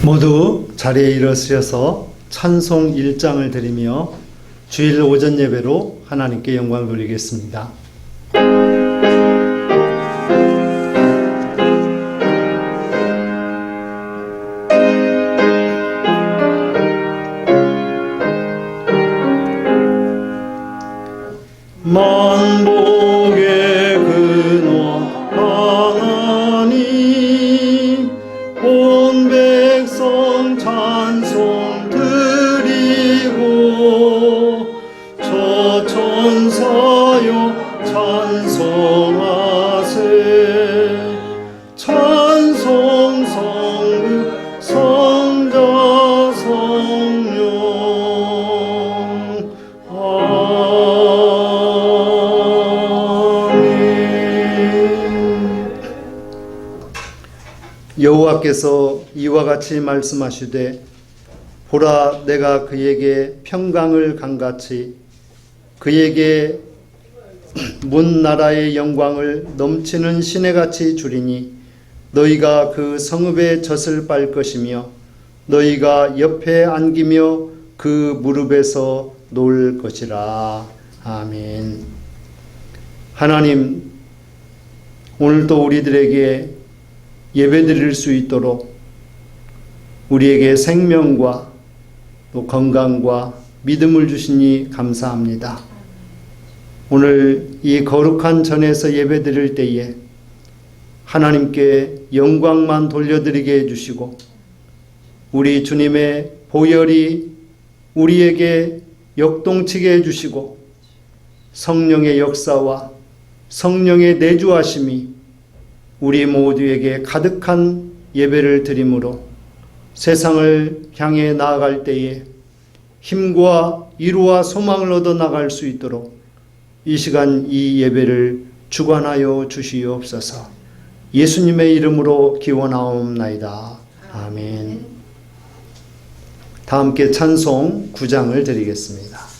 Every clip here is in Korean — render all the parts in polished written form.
모두 자리에 일어서셔서 찬송 1장을 드리며 주일 오전 예배로 하나님께 영광을 돌리겠습니다. 만복의 근원 하나님, 온 백성 찬송 드리고 저 천사여 찬송하세. 찬송 성부 성자 성령 여호와께서 이와 같이 말씀하시되, 보라, 내가 그에게 평강을 강같이 그에게 문 나라의 영광을 넘치는 시내같이 주리니, 너희가 그 성읍의 젖을 빨 것이며 너희가 옆에 안기며 그 무릎에서 놀 것이라. 아멘. 하나님, 오늘도 우리들에게 예배드릴 수 있도록 우리에게 생명과 또 건강과 믿음을 주시니 감사합니다. 오늘 이 거룩한 전에서 예배드릴 때에 하나님께 영광만 돌려드리게 해주시고, 우리 주님의 보혈이 우리에게 역동치게 해주시고, 성령의 역사와 성령의 내주하심이 우리 모두에게 가득한 예배를 드림으로 세상을 향해 나아갈 때에 힘과 이루와 소망을 얻어 나갈 수 있도록 이 시간 이 예배를 주관하여 주시옵소서. 예수님의 이름으로 기원하옵나이다. 아멘. 다 함께 찬송 9장을 드리겠습니다.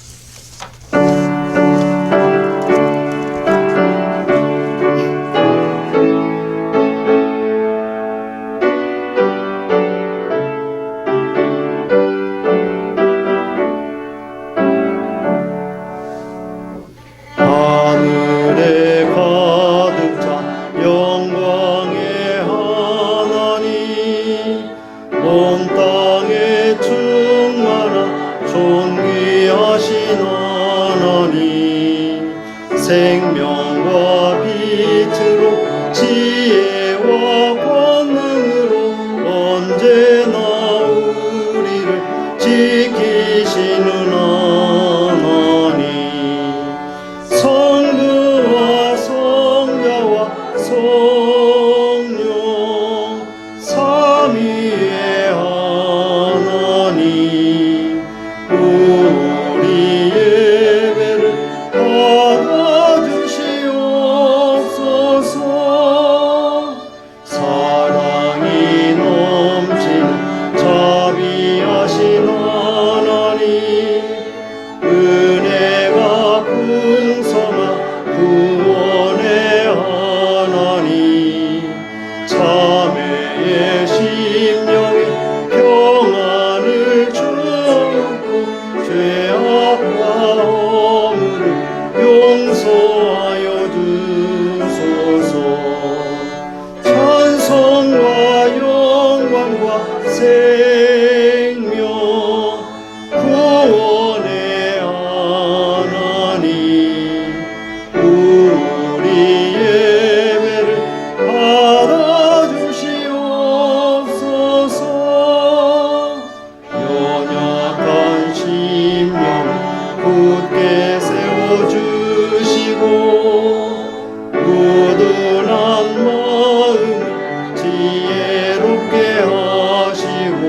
생명과 빛으로 지혜와 권능으로 언제나 우리를 지키시는 하나님, 성부와 성자와 성령 삼위의 하나님, 우리 예배를 받아주시옵소서. 사랑이 넘치는 자비하신 하나님, 은혜가 풍성한 구원의 하나님, 자매의 심령에 평안을 주옵고 죄악과 허물을 용서하여 주소서. 찬송과 영광과 생명 구원의 하나님, 우리 예배를 받아주시옵소서. 연약한 심령 굳게 세워주시고, 우둔한 마음 지혜롭게 하시고,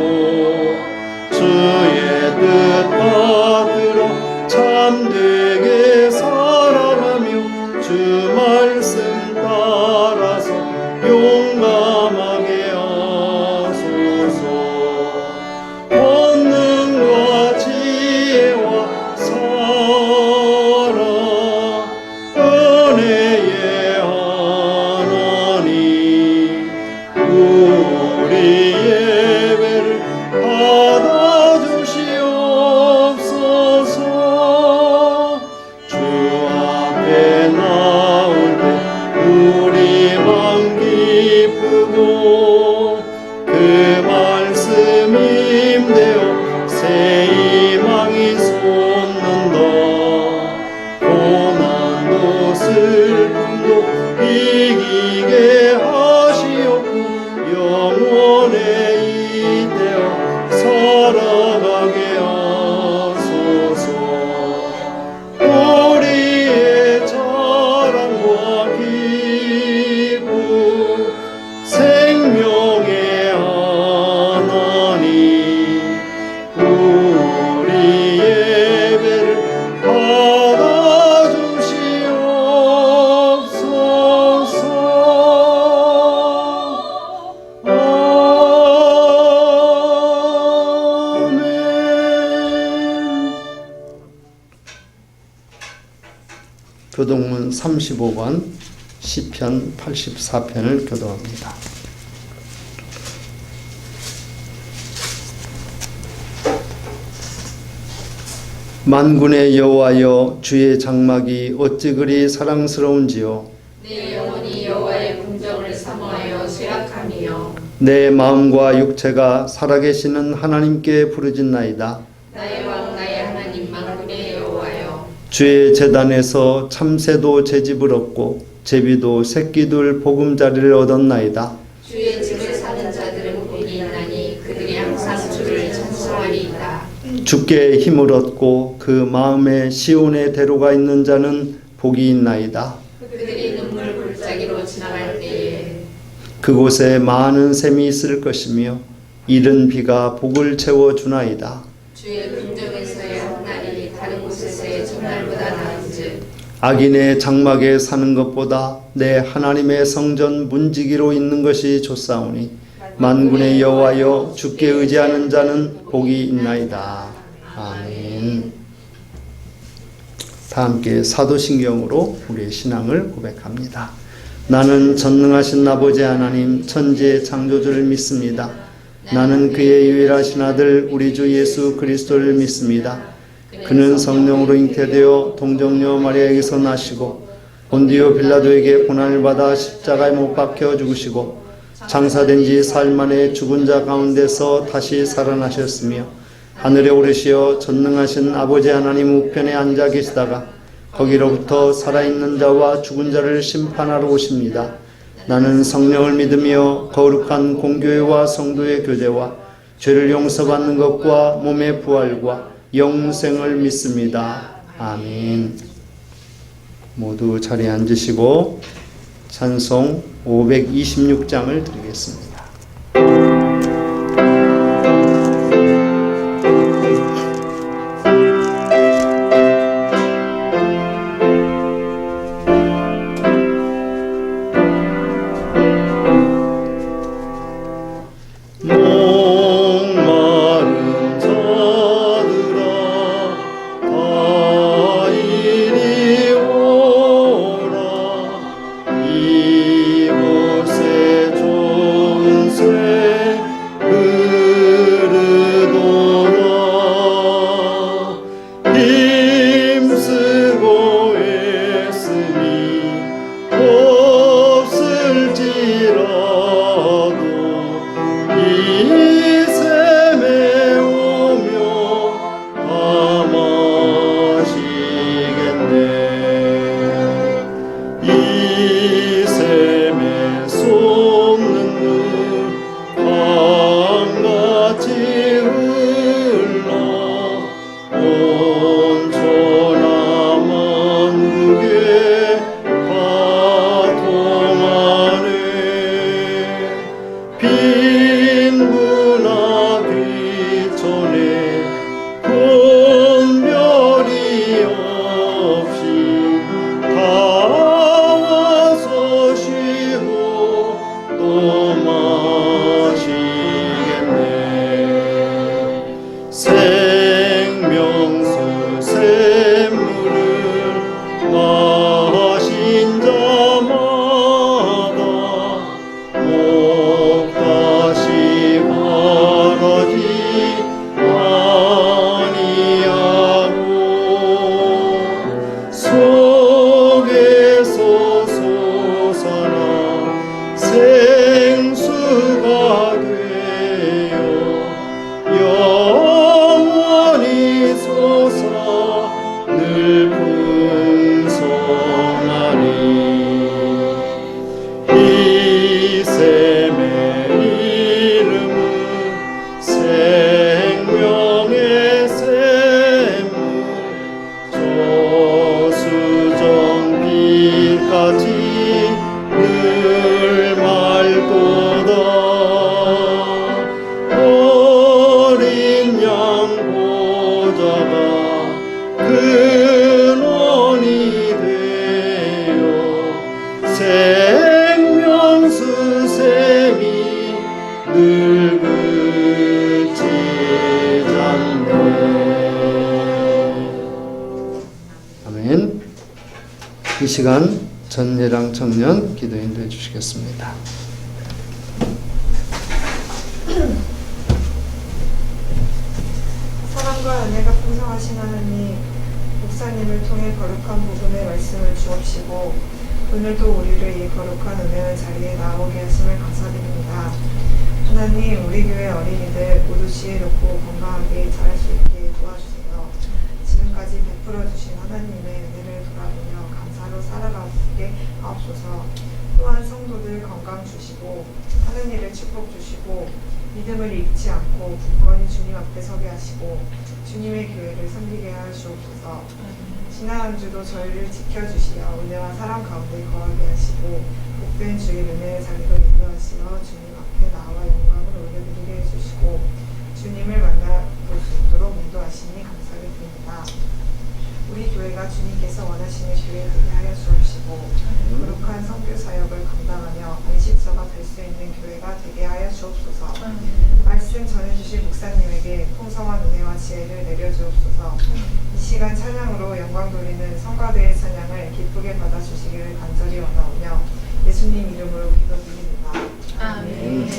교동문 35권 시편 84편을 교도합니다. 만군의 여호와여, 주의 장막이 어찌 그리 사랑스러운지요. 내 영혼이 여호와의 궁정을 사모하여 쇠약함이요. 내 마음과 육체가 살아계시는 하나님께 부르짖나이다. 나의 왕 나의 하나님 만군의 여호와여. 주의 제단에서 참새도 제집을 얻고 제비도 새끼둘 보금자리를 얻었나이다. 주의 집에 사는 자들은 복이 있나니 그들이 항상 주를 찬송하리이다. 주께 힘을 얻고 그 마음에 시온의 대로가 있는 자는 복이 있나이다. 그들이 눈물 골짜기로 지나갈 때에 그곳에 많은 샘이 있을 것이며 이른 비가 복을 채워주나이다. 주의 궁정에서의 한 날이 다른 곳에서의 첫날보다 나은즉 악인의 장막에 사는 것보다 내 하나님의 성전 문지기로 있는 것이 좋사오니 만군의 여호와여, 주께 의지하는 자는 복이 있나이다. 아멘. 다 함께 사도신경으로 우리의 신앙을 고백합니다. 나는 전능하신 아버지 하나님 천지의 창조주를 믿습니다. 나는 그의 유일하신 아들 우리 주 예수 그리스도를 믿습니다. 그는 성령으로 잉태되어 동정녀 마리아에게서 나시고 본디오 빌라도에게 고난을 받아 십자가에 못 박혀 죽으시고 장사된 지 사흘 만에 죽은 자 가운데서 다시 살아나셨으며 하늘에 오르시어 전능하신 아버지 하나님 우편에 앉아 계시다가 거기로부터 살아있는 자와 죽은 자를 심판하러 오십니다. 나는 성령을 믿으며 거룩한 공교회와 성도의 교제와 죄를 용서받는 것과 몸의 부활과 영생을 믿습니다. 아멘. 모두 자리에 앉으시고 찬송 526장을 드리겠습니다. 목마른 자들아 다 이리 오라. 이곳에 종 이 시간 전예랑 청년 기도 인도해 주시겠습니다. 사랑과 은혜가 풍성하신 하나님, 목사님을 통해 거룩한 복음의 말씀을 주옵시고 오늘도 우리를 이 거룩한 은혜의 자리에 나오게 하심을 감사드립니다. 하나님, 우리 교회 어린이들 모두 지혜롭고 건강하게 자랄 수 있게 도와주세요. 지금까지 베풀어 주신 하나님의 은혜를 돌아보며 감사로 살아가게 하옵소서. 또한 성도들 건강 주시고 하는 일을 축복 주시고 믿음을 잃지 않고 굳건히 주님 앞에 서게 하시고 주님의 교회를 섬기게 하시옵소서. 지난 한 주도 저희를 지켜주시어 은혜와 사랑 가운데 거하게 하시고 복된 주의 은혜의 자리로 인도하시어 주님 앞에 나와 영광을 올려드리게 해주시고 주님을 만나볼 수 있도록 인도하시니 감사를 드립니다. 우리 교회가 주님께서 원하시는 교회 되게 하여 주옵시고 거룩한 선교 사역을 감당하며 안식처가 될 수 있는 교회가 되게 하여 주옵소서. 말씀 전해주신 목사님에게 풍성한 은혜와 지혜를 내려주옵소서. 이 시간 찬양으로 영광 돌리는 성가대의 찬양을 기쁘게 받아주시기를 간절히 원하오며 예수님 이름으로 기도드립니다. 아멘.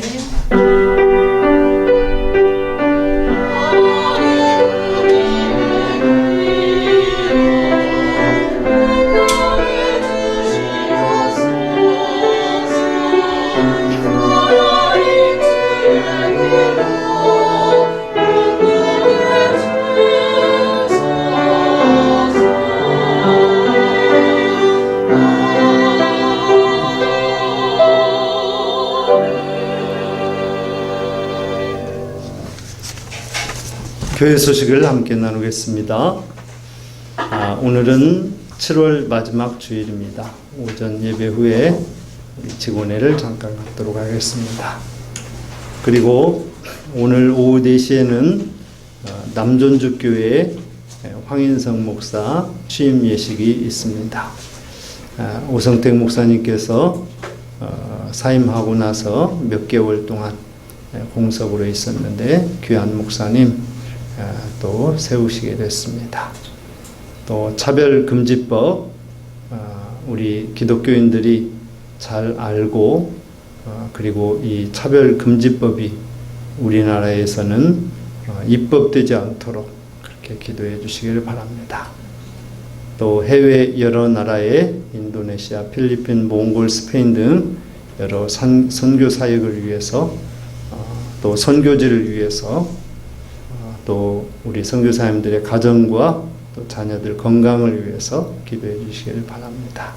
교회 소식을 함께 나누겠습니다. 오늘은 7월 마지막 주일입니다. 오전 예배 후에 직원회를 잠깐 갖도록 하겠습니다. 그리고 오늘 오후 4시에는 남존주교회 황인성 목사 취임 예식이 있습니다. 오성택 목사님께서 사임하고 나서 몇 개월 동안 공석으로 있었는데 귀한 목사님 또 세우시게 됐습니다. 또 차별금지법 우리 기독교인들이 잘 알고 그리고 이 차별금지법이 우리나라에서는 입법되지 않도록 그렇게 기도해 주시기를 바랍니다. 또 해외 여러 나라의 인도네시아, 필리핀, 몽골, 스페인 등 여러 선교 사역을 위해서 또 선교지를 위해서 또 우리 선교사님들의 가정과 또 자녀들 건강을 위해서 기도해 주시기를 바랍니다.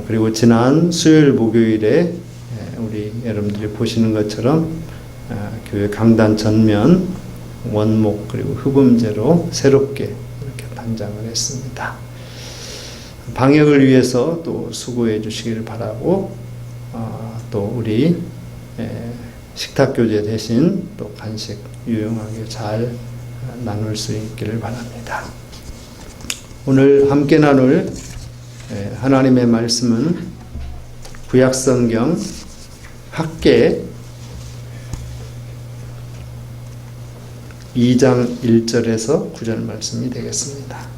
그리고 지난 수요일 목요일에 우리 여러분들이 보시는 것처럼 교회 강단 전면 원목 그리고 흡음재로 새롭게 이렇게 단장을 했습니다. 방역을 위해서 또 수고해 주시기를 바라고 또 우리 식탁 교제 대신 또 간식 유용하게 잘 나눌 수 있기를 바랍니다. 오늘 함께 나눌 하나님의 말씀은 구약성경 학계 2장 1절에서 9절 말씀이 되겠습니다.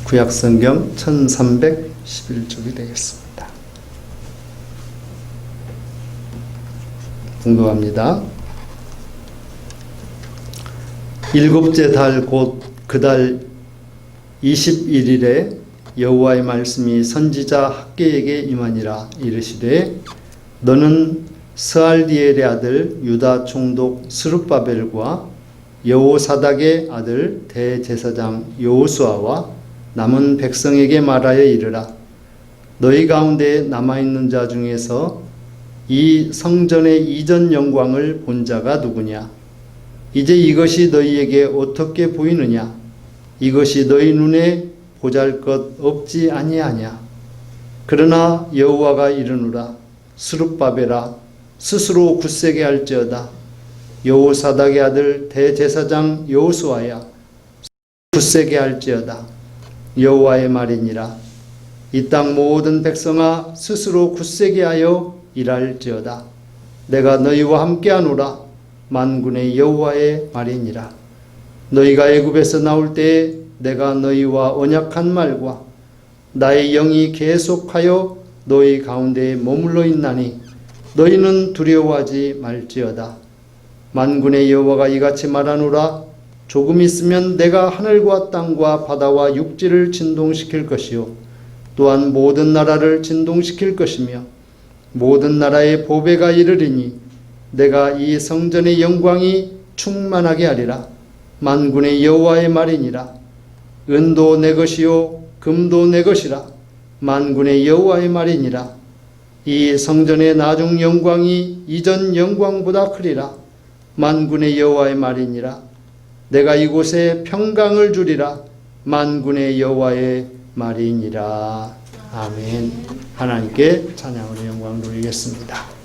구약성경 1311쪽이 되겠습니다. 공독합니다. 일곱째 달 곧 그 달 21일에 여호와의 말씀이 선지자 학개에게 임하니라. 이르시되 너는 스알디엘의 아들 유다 총독 스룹바벨과 여호사닥의 아들 대제사장 여호수아와 남은 백성에게 말하여 이르라. 너희 가운데 남아있는 자 중에서 이 성전의 이전 영광을 본 자가 누구냐? 이제 이것이 너희에게 어떻게 보이느냐? 이것이 너희 눈에 보잘것 없지 아니하냐? 그러나 여호와가 이르노라. 스룹바벨아 스스로 굳세게 할지어다. 여호사닥의 아들 대제사장 여호수아야 굳세게 할지어다. 여호와의 말이니라. 이 땅 모든 백성아 스스로 굳세게 하여 일할지어다. 내가 너희와 함께하노라. 만군의 여호와의 말이니라. 너희가 애굽에서 나올 때에 내가 너희와 언약한 말과 나의 영이 계속하여 너희 가운데에 머물러 있나니 너희는 두려워하지 말지어다. 만군의 여호와가 이같이 말하노라. 조금 있으면 내가 하늘과 땅과 바다와 육지를 진동시킬 것이요 또한 모든 나라를 진동시킬 것이며 모든 나라의 보배가 이르리니 내가 이 성전의 영광이 충만하게 하리라. 만군의 여호와의 말이니라. 은도 내 것이요 금도 내 것이라. 만군의 여호와의 말이니라. 이 성전의 나중 영광이 이전 영광보다 크리라. 만군의 여호와의 말이니라. 내가 이곳에 평강을 주리라. 만군의 여호와의 말이니라. 아멘. 하나님께 찬양으로 영광 돌리겠습니다.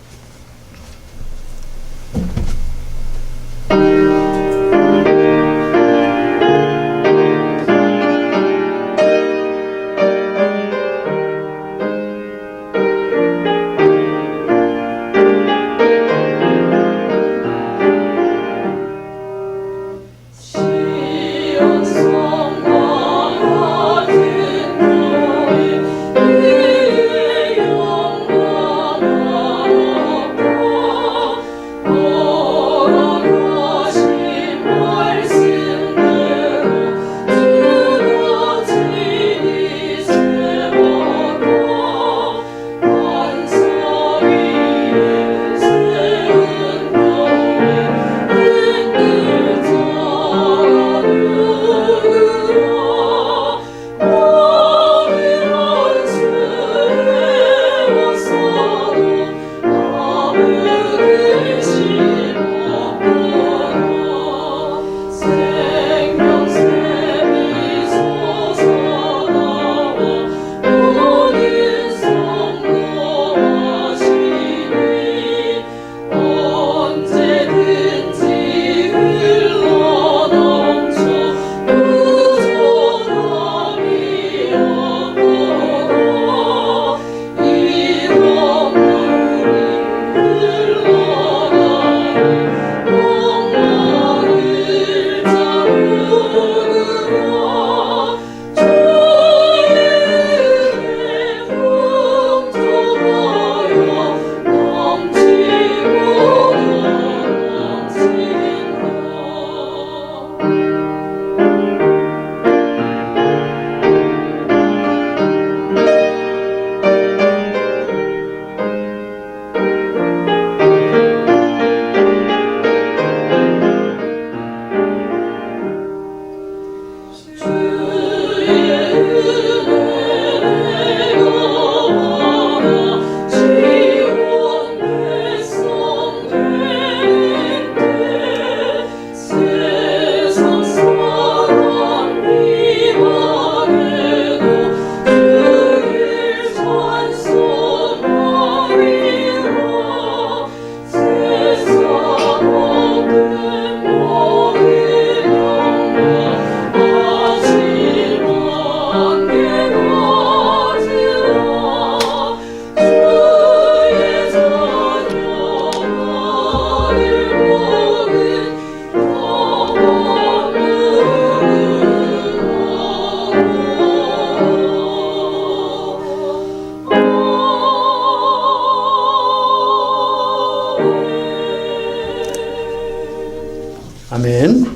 아멘.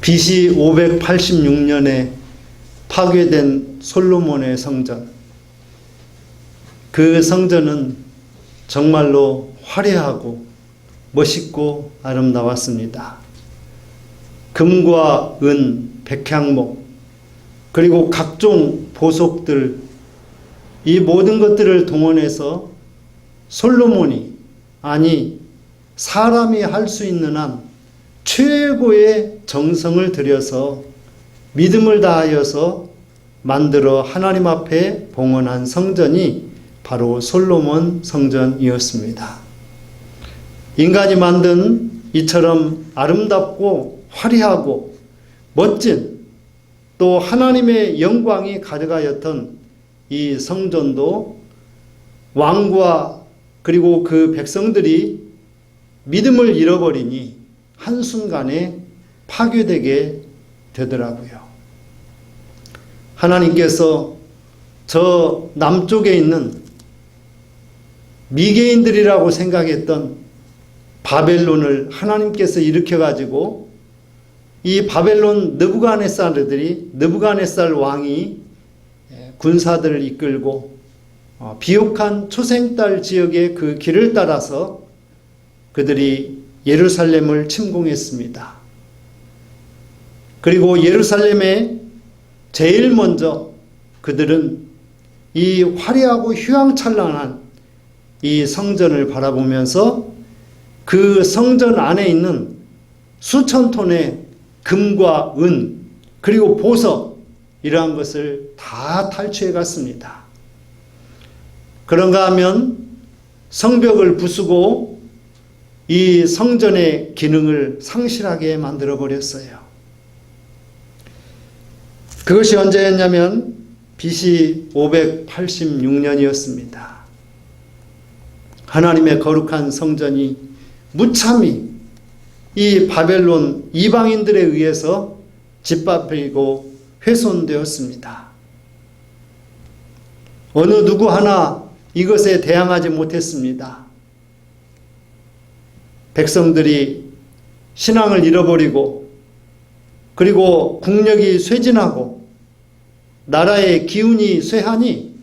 BC 586년에 파괴된 솔로몬의 성전. 그 성전은 정말로 화려하고 멋있고 아름다웠습니다. 금과 은, 백향목, 그리고 각종 보석들, 이 모든 것들을 동원해서 솔로몬이, 아니 사람이 할 수 있는 한 최고의 정성을 들여서 믿음을 다하여서 만들어 하나님 앞에 봉헌한 성전이 바로 솔로몬 성전이었습니다. 인간이 만든 이처럼 아름답고 화려하고 멋진 또 하나님의 영광이 가득하였던 이 성전도 왕과 그리고 그 백성들이 믿음을 잃어버리니 한순간에 파괴되게 되더라고요. 하나님께서 저 남쪽에 있는 미개인들이라고 생각했던 바벨론을 하나님께서 일으켜가지고 이 바벨론 느부갓네살 왕이 군사들을 이끌고 비옥한 초생딸 지역의 그 길을 따라서 그들이 예루살렘을 침공했습니다. 그리고 예루살렘에 제일 먼저 그들은 이 화려하고 휘황찬란한 이 성전을 바라보면서 그 성전 안에 있는 수천 톤의 금과 은 그리고 보석 이러한 것을 다 탈취해 갔습니다. 그런가 하면 성벽을 부수고 이 성전의 기능을 상실하게 만들어 버렸어요. 그것이 언제였냐면 BC 586년이었습니다. 하나님의 거룩한 성전이 무참히 이 바벨론 이방인들에 의해서 짓밟히고 훼손되었습니다. 어느 누구 하나 이것에 대항하지 못했습니다. 백성들이 신앙을 잃어버리고 그리고 국력이 쇠진하고 나라의 기운이 쇠하니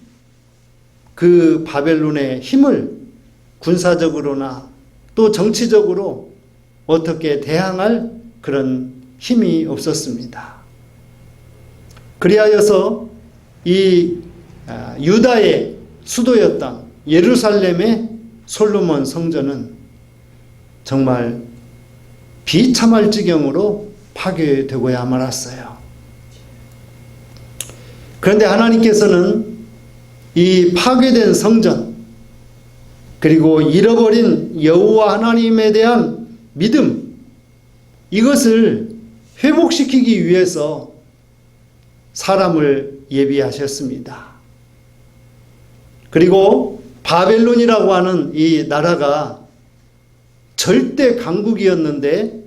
그 바벨론의 힘을 군사적으로나 또 정치적으로 어떻게 대항할 그런 힘이 없었습니다. 그리하여서 이 유다의 수도였던 예루살렘의 솔로몬 성전은 정말 비참할 지경으로 파괴되고야 말았어요. 그런데 하나님께서는 이 파괴된 성전 그리고 잃어버린 여호와 하나님에 대한 믿음 이것을 회복시키기 위해서 사람을 예비하셨습니다. 그리고 바벨론이라고 하는 이 나라가 절대 강국이었는데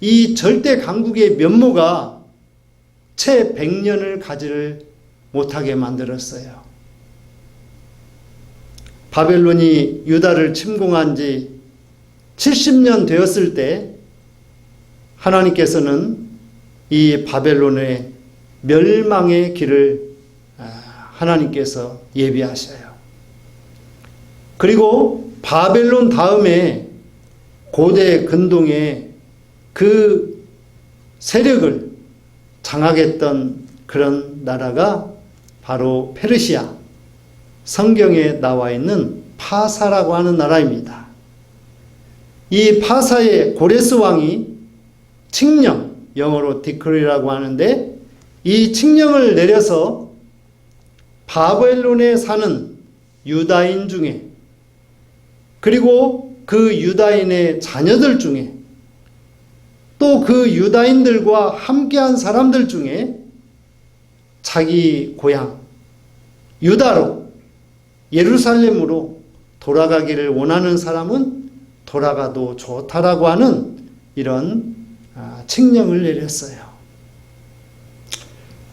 이 절대 강국의 면모가 채 100년을 가지를 못하게 만들었어요. 바벨론이 유다를 침공한 지 70년 되었을 때 하나님께서는 이 바벨론의 멸망의 길을 하나님께서 예비하셔요. 그리고 바벨론 다음에 고대 근동의 그 세력을 장악했던 그런 나라가 바로 페르시아, 성경에 나와 있는 파사라고 하는 나라입니다. 이 파사의 고레스 왕이 칙령, 영어로 디크리라고 하는데 이 칙령을 내려서 바벨론에 사는 유다인 중에 그리고 그 유다인의 자녀들 중에 또 그 유다인들과 함께한 사람들 중에 자기 고향 유다로 예루살렘으로 돌아가기를 원하는 사람은 돌아가도 좋다라고 하는 이런 칙령을 내렸어요.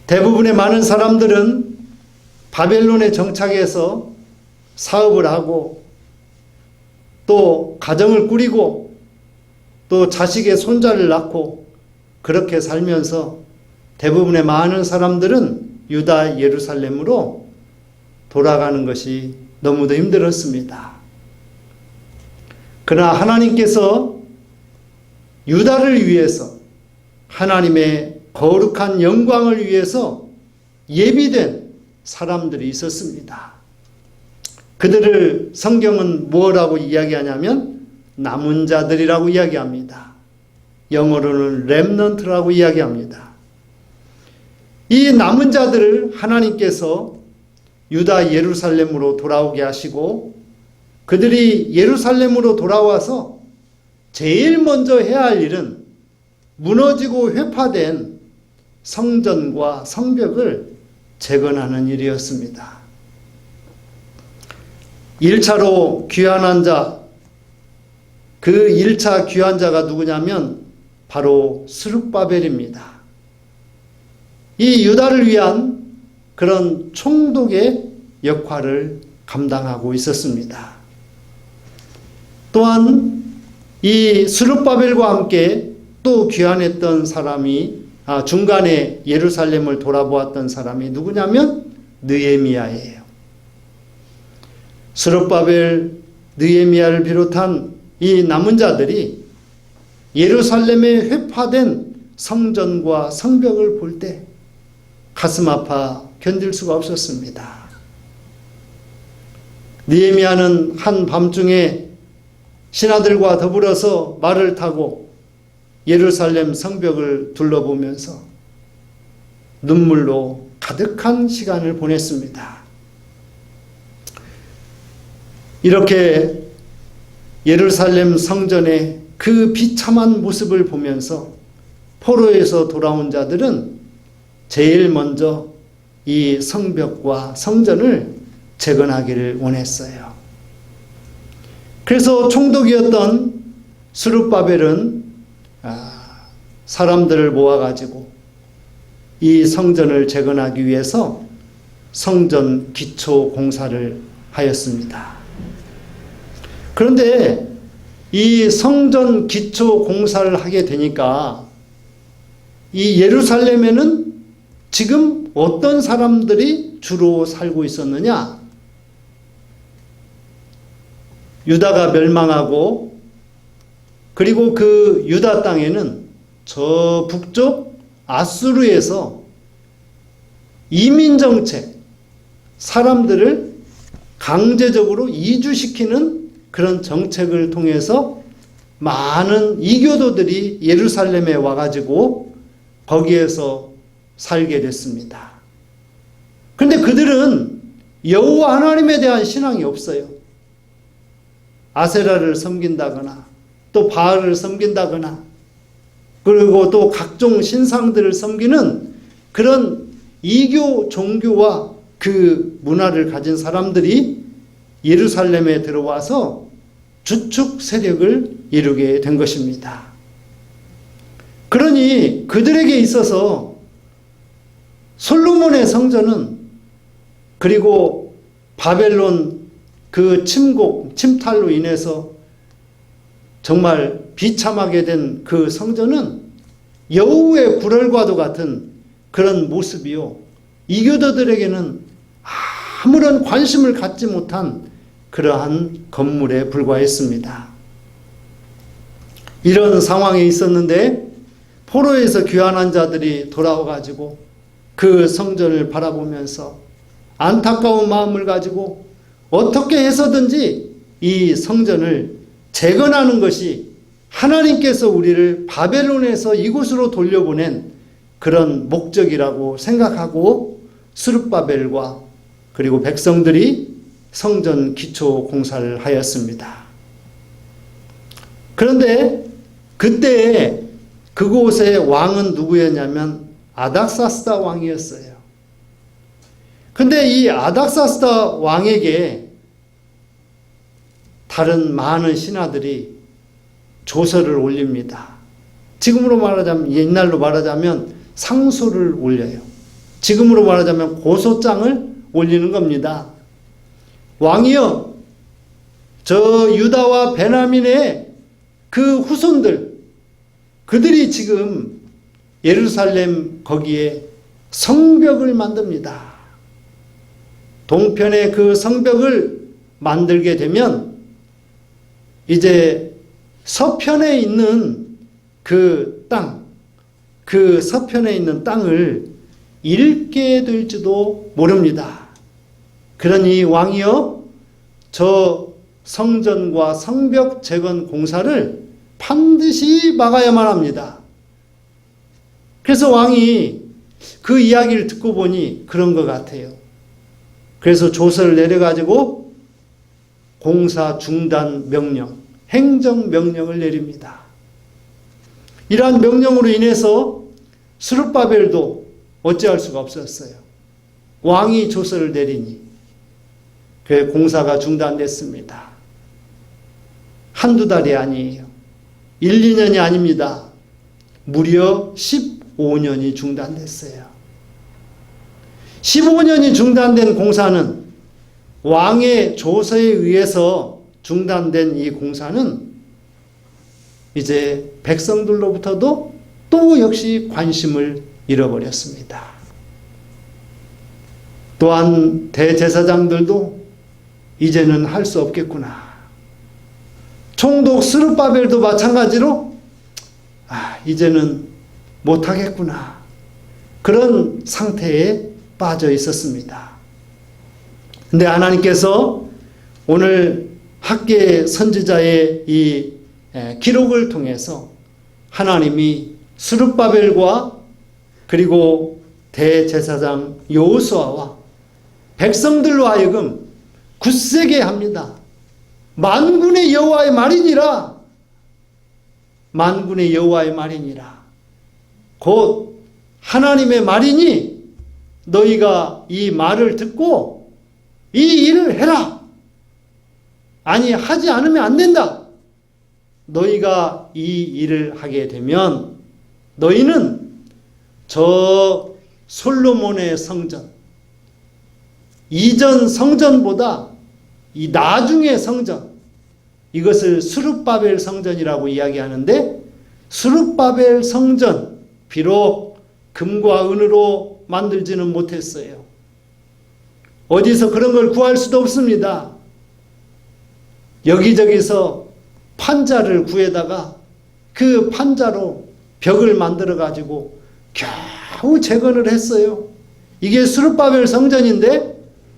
대부분의 많은 사람들은 바벨론에 정착해서 사업을 하고 또 가정을 꾸리고 또 자식의 손자를 낳고 그렇게 살면서 대부분의 많은 사람들은 유다 예루살렘으로 돌아가는 것이 너무도 힘들었습니다. 그러나 하나님께서 유다를 위해서 하나님의 거룩한 영광을 위해서 예비된 사람들이 있었습니다. 그들을 성경은 뭐라고 이야기하냐면 남은 자들이라고 이야기합니다. 영어로는 렘넌트라고 이야기합니다. 이 남은 자들을 하나님께서 유다 예루살렘으로 돌아오게 하시고 그들이 예루살렘으로 돌아와서 제일 먼저 해야 할 일은 무너지고 회파된 성전과 성벽을 재건하는 일이었습니다. 1차로 귀환한 자, 그 1차 귀환자가 누구냐면 바로 스룹바벨입니다. 이 유다를 위한 그런 총독의 역할을 감당하고 있었습니다. 또한 이 스룹바벨과 함께 또 귀환했던 사람이 중간에 예루살렘을 돌아보았던 사람이 누구냐면 느헤미야예요. 스룹바벨, 느헤미야를 비롯한 이 남은 자들이 예루살렘에 회파된 성전과 성벽을 볼 때 가슴 아파 견딜 수가 없었습니다. 느헤미야는 한밤중에 신하들과 더불어서 말을 타고 예루살렘 성벽을 둘러보면서 눈물로 가득한 시간을 보냈습니다. 이렇게 예루살렘 성전의 그 비참한 모습을 보면서 포로에서 돌아온 자들은 제일 먼저 이 성벽과 성전을 재건하기를 원했어요. 그래서 총독이었던 스룹바벨은 사람들을 모아가지고 이 성전을 재건하기 위해서 성전 기초 공사를 하였습니다. 그런데 이 성전 기초 공사를 하게 되니까 이 예루살렘에는 지금 어떤 사람들이 주로 살고 있었느냐? 유다가 멸망하고 그리고 그 유다 땅에는 저 북쪽 아수르에서 이민정책, 사람들을 강제적으로 이주시키는 그런 정책을 통해서 많은 이교도들이 예루살렘에 와가지고 거기에서 살게 됐습니다. 그런데 그들은 여호와 하나님에 대한 신앙이 없어요. 아세라를 섬긴다거나 또 바알을 섬긴다거나 그리고 또 각종 신상들을 섬기는 그런 이교 종교와 그 문화를 가진 사람들이 예루살렘에 들어와서 주축 세력을 이루게 된 것입니다. 그러니 그들에게 있어서 솔로몬의 성전은 그리고 바벨론 그 침탈로 인해서 정말 비참하게 된 그 성전은 여우의 굴혈과도 같은 그런 모습이요. 이교도들에게는 아무런 관심을 갖지 못한 그러한 건물에 불과했습니다. 이런 상황에 있었는데 포로에서 귀환한 자들이 돌아와가지고 그 성전을 바라보면서 안타까운 마음을 가지고 어떻게 해서든지 이 성전을 재건하는 것이 하나님께서 우리를 바벨론에서 이곳으로 돌려보낸 그런 목적이라고 생각하고 스룹바벨과 그리고 백성들이 성전 기초 공사를 하였습니다. 그런데 그때 그곳의 왕은 누구였냐면 아닥사스다 왕이었어요. 근데 이 아닥사스다 왕에게 다른 많은 신하들이 조서를 올립니다. 지금으로 말하자면, 옛날로 말하자면 상소를 올려요. 지금으로 말하자면 고소장을 올리는 겁니다. 왕이여, 저 유다와 베냐민의 그 후손들, 그들이 지금 예루살렘 거기에 성벽을 만듭니다. 동편에 그 성벽을 만들게 되면 이제 서편에 있는 그 땅, 그 서편에 있는 땅을 잃게 될지도 모릅니다. 그러니 왕이여, 저 성전과 성벽 재건 공사를 반드시 막아야만 합니다. 그래서 왕이 그 이야기를 듣고 보니 그런 것 같아요. 그래서 조서를 내려가지고 공사 중단 명령, 행정명령을 내립니다. 이러한 명령으로 인해서 스룹바벨도 어찌할 수가 없었어요. 왕이 조서를 내리니 그 공사가 중단됐습니다. 한두 달이 아니에요. 1, 2년이 아닙니다. 무려 15년이 중단됐어요. 15년이 중단된 공사는, 왕의 조서에 의해서 중단된 이 공사는 이제 백성들로부터도 또 역시 관심을 잃어버렸습니다. 또한 대제사장들도 이제는 할 수 없겠구나. 총독 스룹바벨도 마찬가지로 이제는 못하겠구나. 그런 상태에 빠져 있었습니다. 근데 하나님께서 오늘 학개 선지자의 이 기록을 통해서 하나님이 스룹바벨과 그리고 대제사장 여호수아와 백성들로 하여금 굳세게 합니다. 만군의 여호와의 말이니라. 만군의 여호와의 말이니라. 곧 하나님의 말이니 너희가 이 말을 듣고 이 일을 해라. 아니, 하지 않으면 안 된다. 너희가 이 일을 하게 되면 너희는 저 솔로몬의 성전, 이전 성전보다 이 나중의 성전, 이것을 스룹바벨 성전이라고 이야기하는데, 스룹바벨 성전, 비록 금과 은으로 만들지는 못했어요. 어디서 그런 걸 구할 수도 없습니다. 여기저기서 판자를 구해다가 그 판자로 벽을 만들어 가지고 겨우 재건을 했어요. 이게 스룹바벨 성전인데,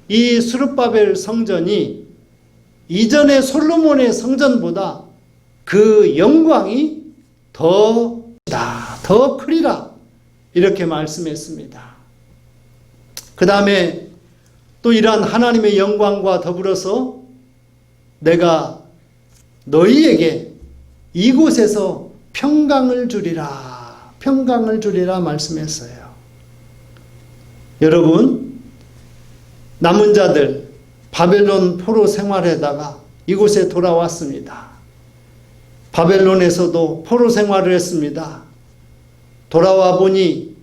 이 스룹바벨 성전이 이전의 솔로몬의 성전보다 그 영광이 더 크리라, 이렇게 말씀했습니다. 그 다음에 또 이러한 하나님의 영광과 더불어서 내가 너희에게 이곳에서 평강을 주리라, 평강을 주리라 말씀했어요. 여러분, 남은 자들 바벨론 포로 생활에다가 이곳에 돌아왔습니다. 바벨론에서도 포로 생활을 했습니다. 돌아와 보니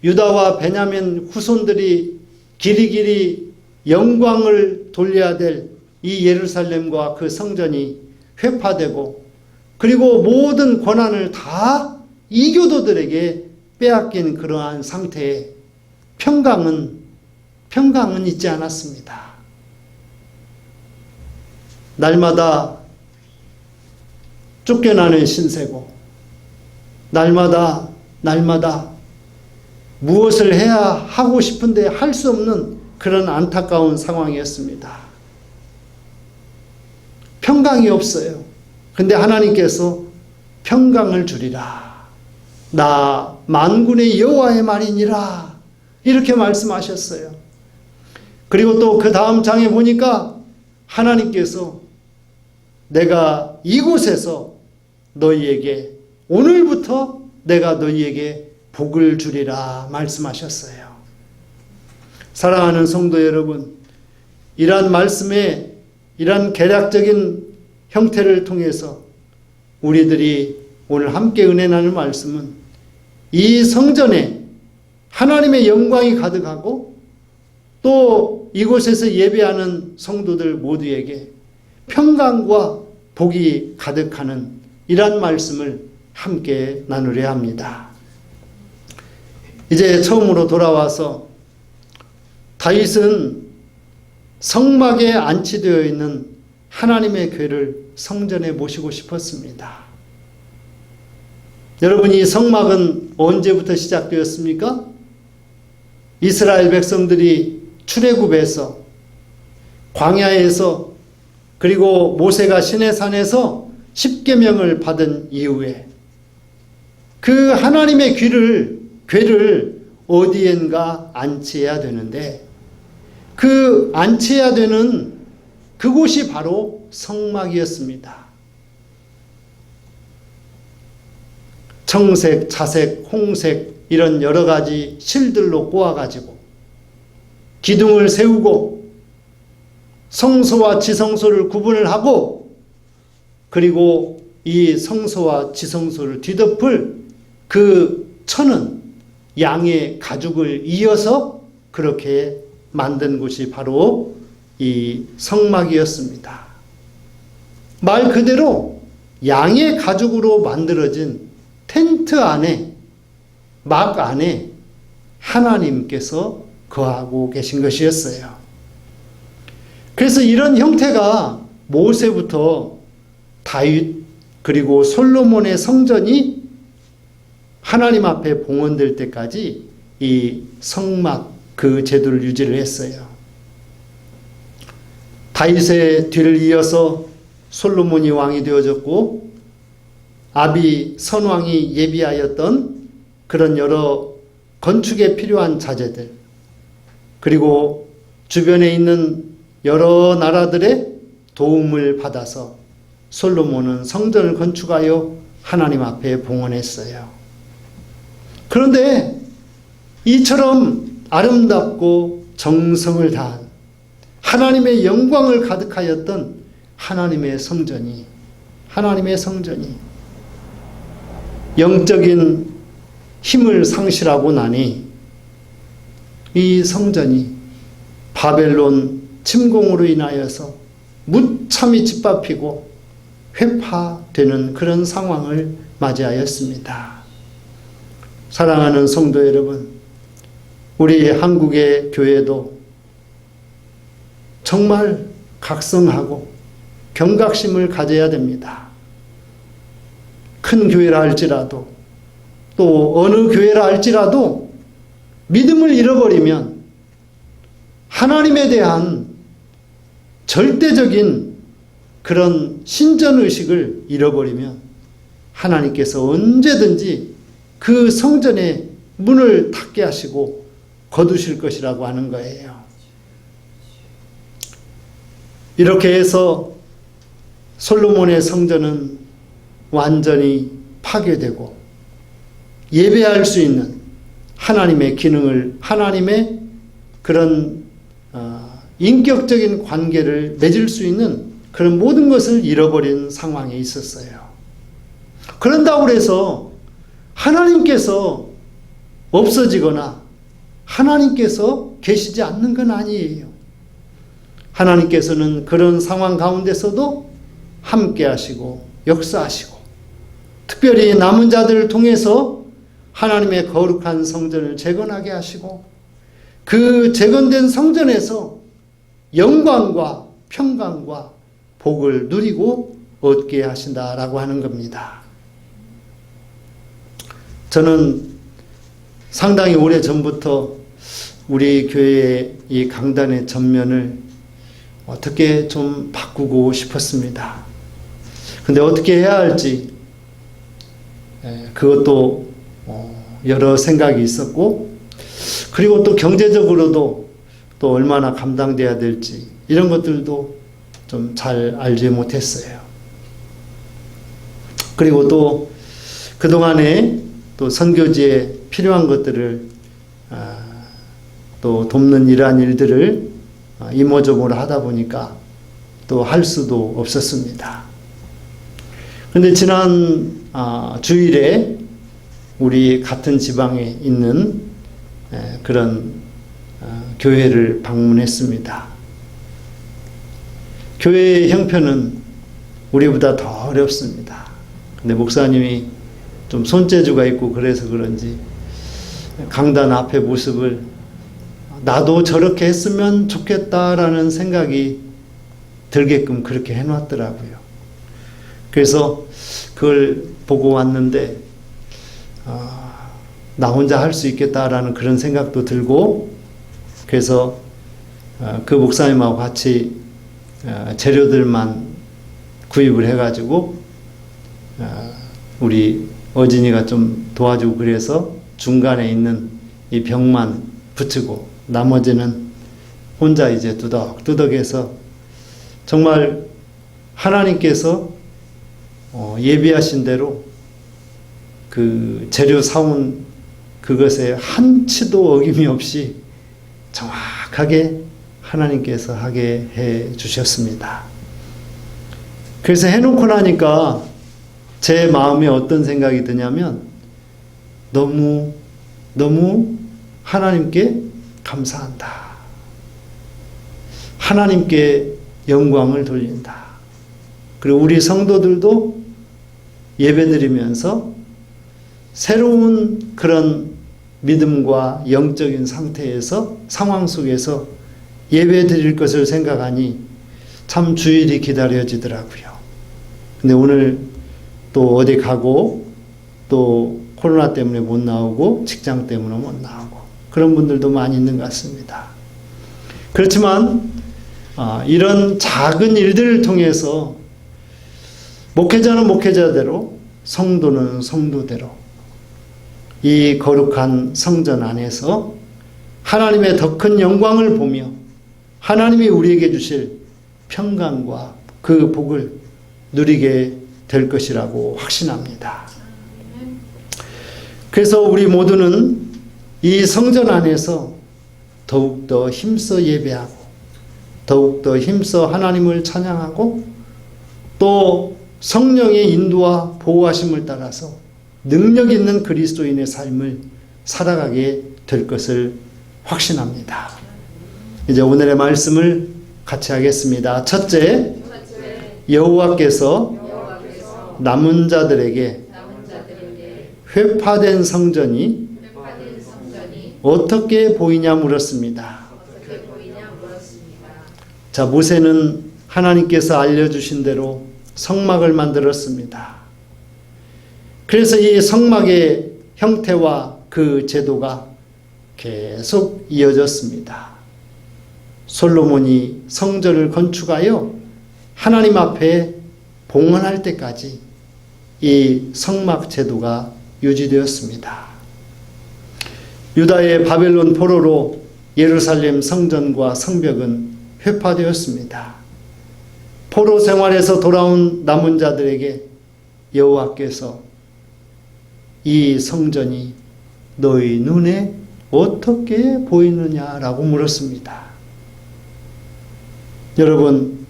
유다와 베냐민 후손들이 길이길이 영광을 돌려야 될 이 예루살렘과 그 성전이 회파되고, 그리고 모든 권한을 다 이교도들에게 빼앗긴 그러한 상태에 평강은 있지 않았습니다. 날마다 쫓겨나는 신세고, 날마다 무엇을 해야 하고 싶은데 할 수 없는 그런 안타까운 상황이었습니다. 평강이 없어요. 근데 하나님께서 평강을 주리라. 나 만군의 여호와의 말이니라. 이렇게 말씀하셨어요. 그리고 또 그 다음 장에 보니까 하나님께서 내가 이곳에서 너희에게, 오늘부터 내가 너희에게 복을 주리라 말씀하셨어요. 사랑하는 성도 여러분, 이러한 말씀에, 이러한 개략적인 형태를 통해서 우리들이 오늘 함께 은혜 나눌 말씀은, 이 성전에 하나님의 영광이 가득하고 또 이곳에서 예배하는 성도들 모두에게 평강과 복이 가득하는 이러한 말씀을 함께 나누려 합니다. 이제 처음으로 돌아와서 다윗은 성막에 안치되어 있는 하나님의 궤를 성전에 모시고 싶었습니다. 여러분, 이 성막은 언제부터 시작되었습니까? 이스라엘 백성들이 출애굽에서, 광야에서, 그리고 모세가 시내산에서 십계명을 받은 이후에 그 하나님의 궤를 어디엔가 안치해야 되는데, 그 안치해야 되는 그곳이 바로 성막이었습니다. 청색, 자색, 홍색 이런 여러 가지 실들로 꼬아가지고 기둥을 세우고 성소와 지성소를 구분을 하고 그리고 이 성소와 지성소를 뒤덮을 그 천은 양의 가죽을 이어서 그렇게 만든 곳이 바로 이 성막이었습니다. 말 그대로 양의 가죽으로 만들어진 텐트 안에, 막 안에 하나님께서 거하고 계신 것이었어요. 그래서 이런 형태가 모세부터 다윗 그리고 솔로몬의 성전이 하나님 앞에 봉헌될 때까지 이 성막 그 제도를 유지를 했어요. 다윗의 뒤를 이어서 솔로몬이 왕이 되어졌고 아비 선왕이 예비하였던 그런 여러 건축에 필요한 자재들 그리고 주변에 있는 여러 나라들의 도움을 받아서 솔로몬은 성전을 건축하여 하나님 앞에 봉헌했어요. 그런데 이처럼 아름답고 정성을 다한 하나님의 영광을 가득하였던 하나님의 성전이 영적인 힘을 상실하고 나니 이 성전이 바벨론 침공으로 인하여서 무참히 짓밟히고 회파되는 그런 상황을 맞이하였습니다. 사랑하는 성도 여러분, 우리 한국의 교회도 정말 각성하고 경각심을 가져야 됩니다. 큰 교회라 할지라도 또 어느 교회라 할지라도 믿음을 잃어버리면 하나님에 대한 절대적인 그런 신전의식을 잃어버리면 하나님께서 언제든지 그 성전의 문을 닫게 하시고 거두실 것이라고 하는 거예요. 이렇게 해서 솔로몬의 성전은 완전히 파괴되고 예배할 수 있는 하나님의 기능을, 하나님의 그런 인격적인 관계를 맺을 수 있는 그런 모든 것을 잃어버린 상황에 있었어요. 그런다고 해서 하나님께서 없어지거나 하나님께서 계시지 않는 건 아니에요. 하나님께서는 그런 상황 가운데서도 함께 하시고 역사하시고 특별히 남은 자들을 통해서 하나님의 거룩한 성전을 재건하게 하시고 그 재건된 성전에서 영광과 평강과 복을 누리고 얻게 하신다라고 하는 겁니다. 저는 상당히 오래전부터 우리 교회의 이 강단의 전면을 어떻게 좀 바꾸고 싶었습니다. 근데 어떻게 해야 할지 그것도 여러 생각이 있었고 그리고 또 경제적으로도 또 얼마나 감당돼야 될지 이런 것들도 좀 잘 알지 못했어요. 그리고 또 그동안에 또 선교지에 필요한 것들을 또 돕는 이러한 일들을 이모저모로 하다 보니까 또 할 수도 없었습니다. 그런데 지난 주일에 우리 같은 지방에 있는 그런 교회를 방문했습니다. 교회의 형편은 우리보다 더 어렵습니다. 근데 목사님이 좀 손재주가 있고 그래서 그런지 강단 앞의 모습을 나도 저렇게 했으면 좋겠다라는 생각이 들게끔 그렇게 해놨더라고요. 그래서 그걸 보고 왔는데 나 혼자 할 수 있겠다라는 그런 생각도 들고 그래서 그 목사님하고 같이 재료들만 구입을 해가지고 우리 어진이가 좀 도와주고 그래서 중간에 있는 이 벽만 붙이고 나머지는 혼자 이제 뚜덕뚜덕해서 정말 하나님께서 예비하신 대로 그 재료 사온 그것에 한치도 어김이 없이 정확하게 하나님께서 하게 해 주셨습니다. 그래서 해놓고 나니까 제 마음에 어떤 생각이 드냐면 너무 하나님께 감사한다. 하나님께 영광을 돌린다. 그리고 우리 성도들도 예배드리면서 새로운 그런 믿음과 영적인 상태에서 상황 속에서 예배드릴 것을 생각하니 참 주일이 기다려지더라고요. 근데 오늘 또 어디 가고 또 코로나 때문에 못 나오고 직장 때문에 못 나오고 그런 분들도 많이 있는 것 같습니다. 그렇지만 이런 작은 일들을 통해서 목회자는 목회자대로 성도는 성도대로 이 거룩한 성전 안에서 하나님의 더 큰 영광을 보며 하나님이 우리에게 주실 평강과 그 복을 누리게 될 것이라고 확신합니다. 그래서 우리 모두는 이 성전 안에서 더욱더 힘써 예배하고 더욱더 힘써 하나님을 찬양하고 또 성령의 인도와 보호하심을 따라서 능력 있는 그리스도인의 삶을 살아가게 될 것을 확신합니다. 이제 오늘의 말씀을 같이 하겠습니다. 첫째, 여호와께서 남은 자들에게 회파된 성전이 어떻게 보이냐 물었습니다. 자, 모세는 하나님께서 알려주신 대로 성막을 만들었습니다. 그래서 이 성막의 형태와 그 제도가 계속 이어졌습니다. 솔로몬이 성전을 건축하여 하나님 앞에 봉헌할 때까지 이 성막 제도가 유지되었습니다. 유다의 바벨론 포로로 예루살렘 성전과 성벽은 회파되었습니다. 포로 생활에서 돌아온 남은 자들에게 여호와께서 이 성전이 너희 눈에 어떻게 보이느냐라고 물었습니다. 여러분,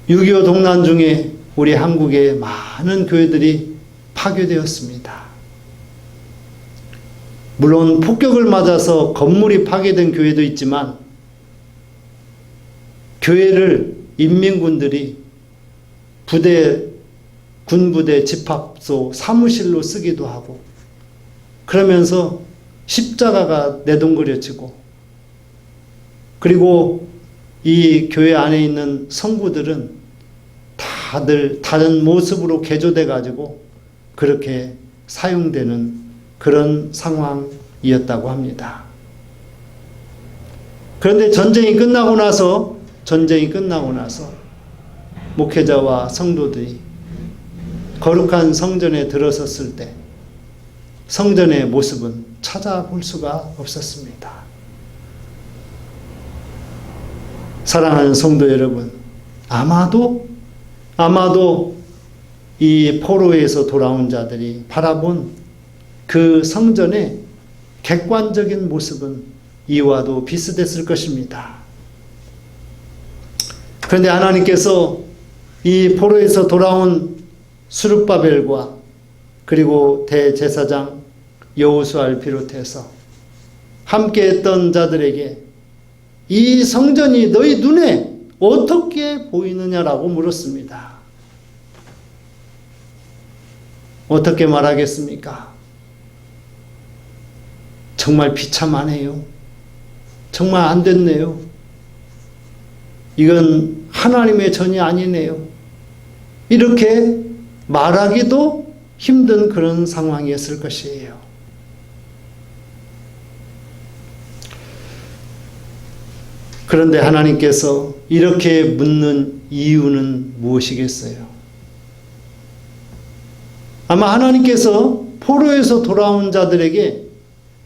6.25 동란 중에 우리 한국의 많은 교회들이 파괴되었습니다. 물론 폭격을 맞아서 건물이 파괴된 교회도 있지만 교회를 인민군들이 군부대 집합소 사무실로 쓰기도 하고 그러면서 십자가가 내동거려지고 그리고 이 교회 안에 있는 성구들은 다들 다른 모습으로 개조돼 가지고 그렇게 사용되는 그런 상황이었다고 합니다. 그런데 전쟁이 끝나고 나서 목회자와 성도들이 거룩한 성전에 들어섰을 때 성전의 모습은 찾아볼 수가 없었습니다. 사랑하는 성도 여러분, 아마도 이 포로에서 돌아온 자들이 바라본 그 성전의 객관적인 모습은 이와도 비슷했을 것입니다. 그런데 하나님께서 이 포로에서 돌아온 스룹바벨과 그리고 대제사장 여호수아를 비롯해서 함께했던 자들에게 이 성전이 너희 눈에 어떻게 보이느냐라고 물었습니다. 어떻게 말하겠습니까? 정말 비참하네요. 정말 안 됐네요. 이건 하나님의 전이 아니네요. 이렇게 말하기도 힘든 그런 상황이었을 것이에요. 그런데 하나님께서 이렇게 묻는 이유는 무엇이겠어요? 아마 하나님께서 포로에서 돌아온 자들에게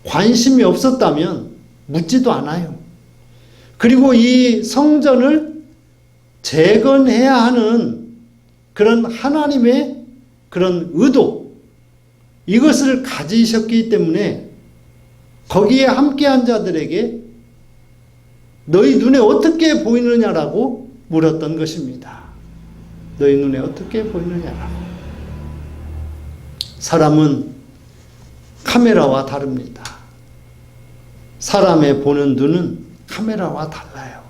관심이 없었다면 묻지도 않아요. 그리고 이 성전을 재건해야 하는 그런 하나님의 그런 의도, 이것을 가지셨기 때문에 거기에 함께한 자들에게 너희 눈에 어떻게 보이느냐라고 물었던 것입니다. 너희 눈에 어떻게 보이느냐라고. 사람은 카메라와 다릅니다. 사람의 보는 눈은 카메라와 달라요.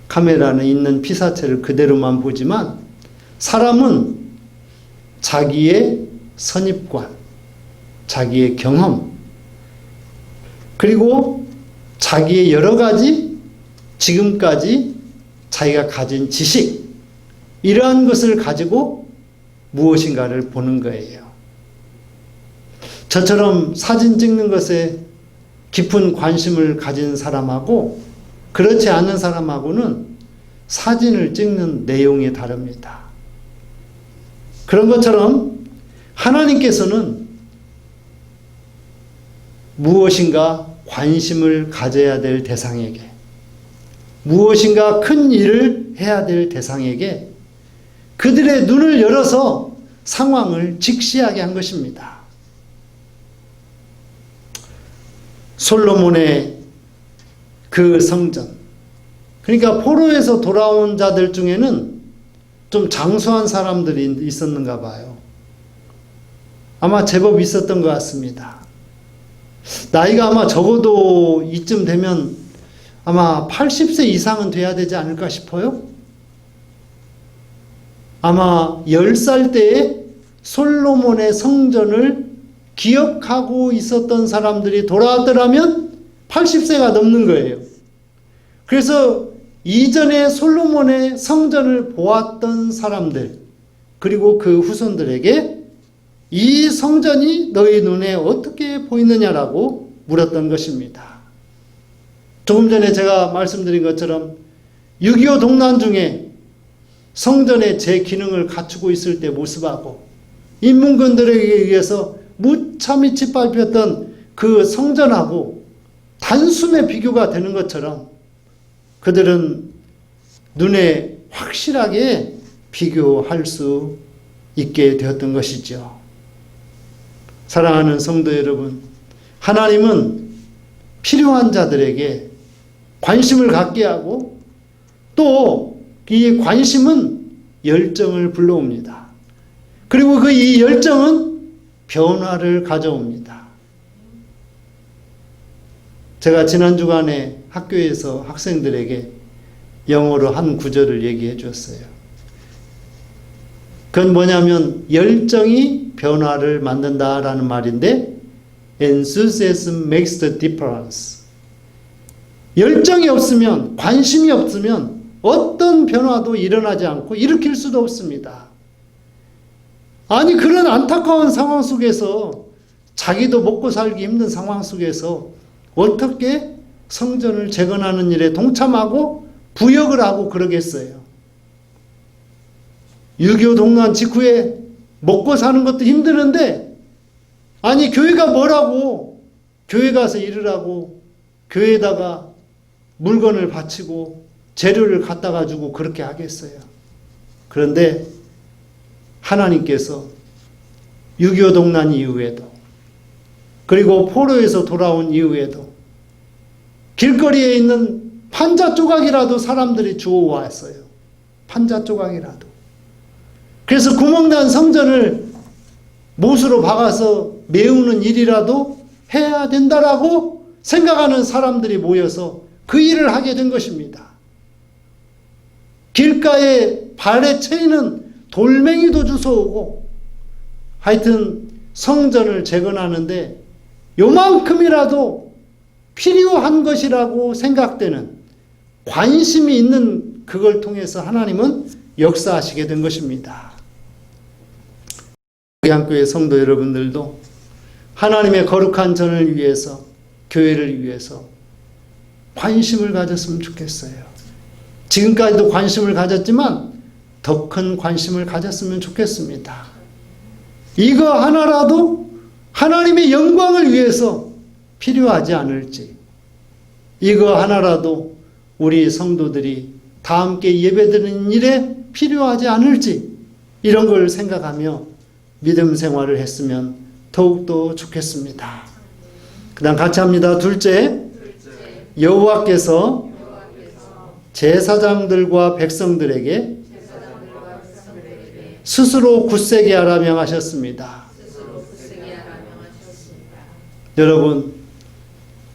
카메라는 있는 피사체를 그대로만 보지만 사람은 자기의 선입관, 자기의 경험, 그리고 자기의 여러 가지 지금까지 자기가 가진 지식, 이러한 것을 가지고 무엇인가를 보는 거예요. 저처럼 사진 찍는 것에 깊은 관심을 가진 사람하고 그렇지 않은 사람하고는 사진을 찍는 내용이 다릅니다. 그런 것처럼 하나님께서는 무엇인가 관심을 가져야 될 대상에게, 무엇인가 큰 일을 해야 될 대상에게 그들의 눈을 열어서 상황을 직시하게 한 것입니다. 솔로몬의 그 성전, 그러니까 포로에서 돌아온 자들 중에는 좀 장수한 사람들이 있었는가 봐요. 아마 제법 있었던 것 같습니다. 나이가 아마 적어도 이쯤 되면 아마 80세 이상은 돼야 되지 않을까 싶어요. 아마 10살 때에 솔로몬의 성전을 기억하고 있었던 사람들이 돌아왔더라면 80세가 넘는 거예요. 그래서 이전에 솔로몬의 성전을 보았던 사람들, 그리고 그 후손들에게 이 성전이 너희 눈에 어떻게 보이느냐라고 물었던 것입니다. 조금 전에 제가 말씀드린 것처럼 6.25 동란 중에 성전의 제 기능을 갖추고 있을 때 모습하고 인문군들에게 의해서 무참히 짓밟혔던 그 성전하고 단숨에 비교가 되는 것처럼 그들은 눈에 확실하게 비교할 수 있게 되었던 것이죠. 사랑하는 성도 여러분, 하나님은 필요한 자들에게 관심을 갖게 하고 또 이 관심은 열정을 불러옵니다. 그리고 그 이 열정은 변화를 가져옵니다. 제가 지난 주간에 학교에서 학생들에게 영어로 한 구절을 얘기해 줬어요. 그건 뭐냐면 열정이 변화를 만든다라는 말인데 enthusiasm makes the difference. 열정이 없으면, 관심이 없으면 어떤 변화도 일어나지 않고 일으킬 수도 없습니다. 아니, 그런 안타까운 상황 속에서 자기도 먹고 살기 힘든 상황 속에서 어떻게 성전을 재건하는 일에 동참하고 부역을 하고 그러겠어요. 6.25 동란 직후에 먹고 사는 것도 힘드는데, 아니, 교회가 뭐라고, 교회 가서 일을 하고 교회에다가 물건을 바치고 재료를 갖다가 주고 그렇게 하겠어요. 그런데 하나님께서 6.25 동란 이후에도, 그리고 포로에서 돌아온 이후에도 길거리에 있는 판자 조각이라도 사람들이 주워왔어요. 판자 조각이라도. 그래서 구멍난 성전을 못으로 박아서 메우는 일이라도 해야 된다라고 생각하는 사람들이 모여서 그 일을 하게 된 것입니다. 길가에 발에 채이는 돌멩이도 주워오고, 하여튼 성전을 재건하는데 요만큼이라도 필요한 것이라고 생각되는 관심이 있는 그걸 통해서 하나님은 역사하시게 된 것입니다. 우리 한교회 성도 여러분들도 하나님의 거룩한 전을 위해서, 교회를 위해서 관심을 가졌으면 좋겠어요. 지금까지도 관심을 가졌지만 더 큰 관심을 가졌으면 좋겠습니다. 이거 하나라도 하나님의 영광을 위해서 필요하지 않을지, 이거 하나라도 우리 성도들이 다 함께 예배드리는 일에 필요하지 않을지, 이런 걸 생각하며 믿음 생활을 했으면 더욱더 좋겠습니다. 그 다음 같이 합니다. 둘째, 여호와께서 제사장들과 백성들에게 스스로 굳세게 하라 명하셨습니다. 여러분,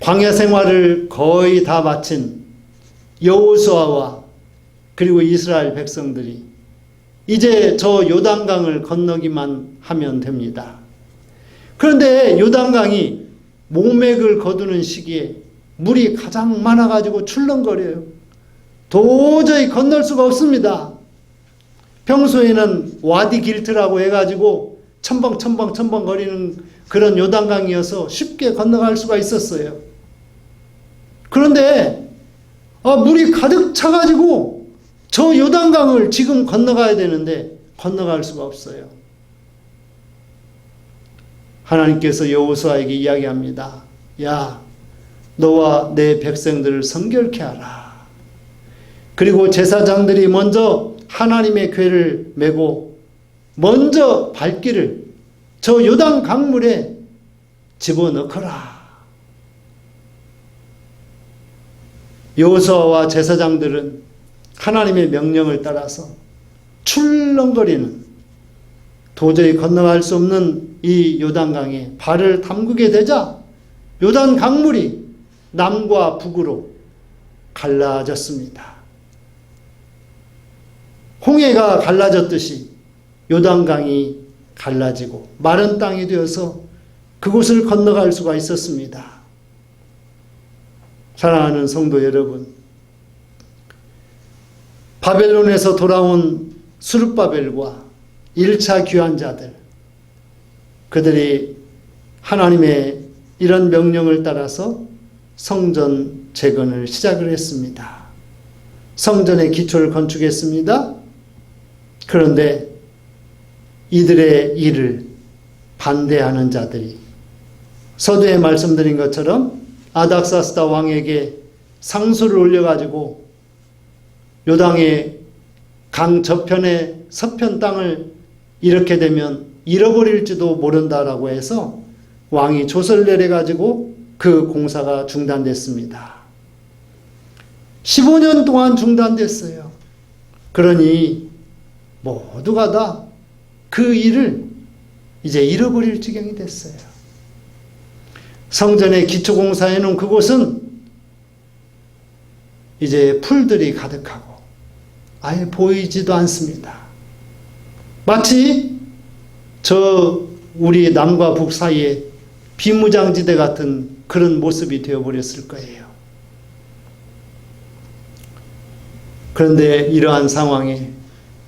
광야 생활을 거의 다 마친 여호수아와 그리고 이스라엘 백성들이 이제 저 요단강을 건너기만 하면 됩니다. 그런데 요단강이 목맥을 거두는 시기에 물이 가장 많아가지고 출렁거려요. 도저히 건널 수가 없습니다. 평소에는 와디 길트라고 해가지고 첨벙 거리는 그런 요단강이어서 쉽게 건너갈 수가 있었어요. 그런데 물이 가득 차가지고 저 요단강을 지금 건너가야 되는데 건너갈 수가 없어요. 하나님께서 여호수아에게 이야기합니다. 야, 너와 내 백성들을 성결케 하라. 그리고 제사장들이 먼저 하나님의 궤를 메고 먼저 발길을 저 요단 강물에 집어넣거라. 여호수아와 제사장들은 하나님의 명령을 따라서 출렁거리는 도저히 건너갈 수 없는 이 요단강에 발을 담그게 되자 요단 강물이 남과 북으로 갈라졌습니다. 홍해가 갈라졌듯이 요단강이 갈라지고 마른 땅이 되어서 그곳을 건너갈 수가 있었습니다. 사랑하는 성도 여러분, 바벨론에서 돌아온 스룹바벨과 1차 귀환자들, 그들이 하나님의 이런 명령을 따라서 성전 재건을 시작을 했습니다. 성전의 기초를 건축했습니다. 그런데 이들의 일을 반대하는 자들이 서두에 말씀드린 것처럼 아닥사스다 왕에게 상소를 올려가지고 요당의 강 저편의 서편 땅을 이렇게 되면 잃어버릴지도 모른다라고 해서 왕이 조서를 내려가지고 그 공사가 중단됐습니다. 15년 동안 중단됐어요. 그러니 모두가 다 그 일을 이제 잃어버릴 지경이 됐어요. 성전의 기초공사해 놓은 그곳은 이제 풀들이 가득하고 아예 보이지도 않습니다. 마치 우리 남과 북 사이에 비무장지대 같은 그런 모습이 되어버렸을 거예요. 그런데 이러한 상황에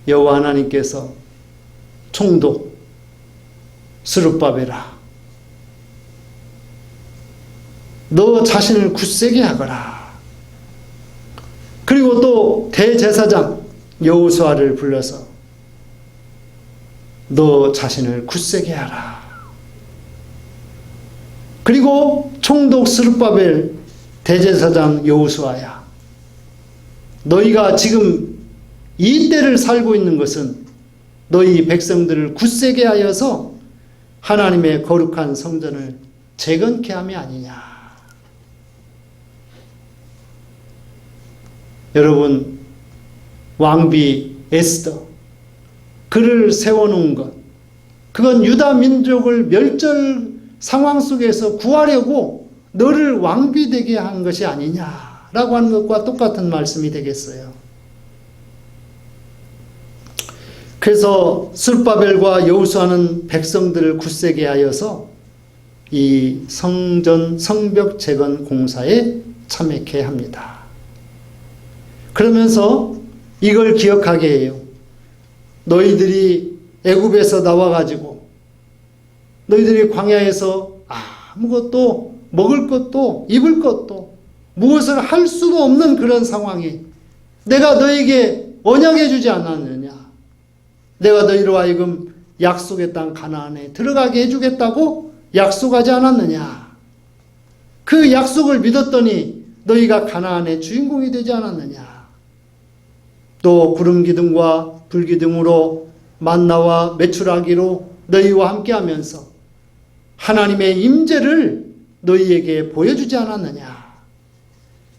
여호와 하나님께서 총독 스룹바벨아, 너 자신을 굳세게 하거라. 그리고 또 대제사장 여호수아를 불러서 너 자신을 굳세게 하라. 그리고 총독 스룹바벨, 대제사장 여호수아야, 너희가 지금 이 때를 살고 있는 것은 너희 백성들을 굳세게 하여서 하나님의 거룩한 성전을 재건케 함이 아니냐. 여러분, 왕비 에스더, 그를 세워놓은 것, 그건 유다 민족을 멸절 상황 속에서 구하려고 너를 왕비되게 한 것이 아니냐라고 하는 것과 똑같은 말씀이 되겠어요. 그래서 스룹바벨과 여호수아는 백성들을 굳세게 하여서 이 성벽 재건 공사에 참여케 합니다. 그러면서 이걸 기억하게 해요. 너희들이 애굽에서 나와가지고 너희들이 광야에서 아무것도 먹을 것도 입을 것도 무엇을 할 수도 없는 그런 상황에 내가 너에게 언약해 주지 않았느냐. 내가 너희로 하여금 약속의 땅 가나안에 들어가게 해주겠다고 약속하지 않았느냐. 그 약속을 믿었더니 너희가 가나안의 주인공이 되지 않았느냐. 또 구름 기둥과 불 기둥으로 만나와 메추라기로 너희와 함께하면서 하나님의 임재를 너희에게 보여주지 않았느냐.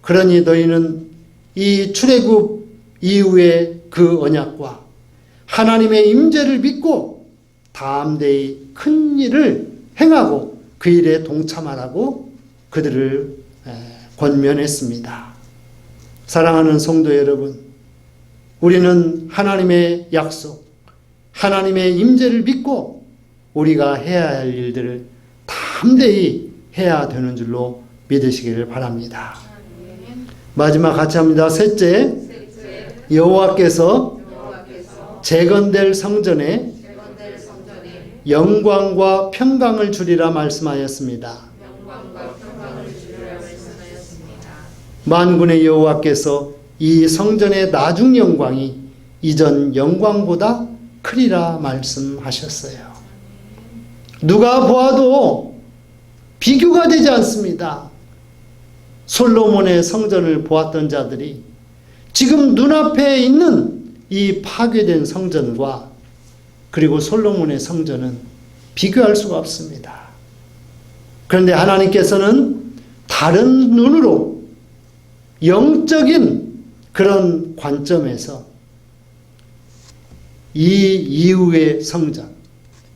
그러니 너희는 이 출애굽 이후의 그 언약과 하나님의 임재를 믿고 담대히 큰 일을 행하고 그 일에 동참하라고 그들을 권면했습니다. 사랑하는 성도 여러분, 우리는 하나님의 약속, 하나님의 임재를 믿고 우리가 해야 할 일들을 담대히 해야 되는 줄로 믿으시기를 바랍니다. 마지막 같이 합니다. 셋째, 여호와께서 재건될 성전에 영광과 평강을 주리라 말씀하였습니다. 만군의 여호와께서 이 성전의 나중 영광이 이전 영광보다 크리라 말씀하셨어요. 누가 보아도 비교가 되지 않습니다. 솔로몬의 성전을 보았던 자들이 지금 눈앞에 있는 이 파괴된 성전과 그리고 솔로몬의 성전은 비교할 수가 없습니다. 그런데 하나님께서는 다른 눈으로 영적인 그런 관점에서 이 이후의 성전,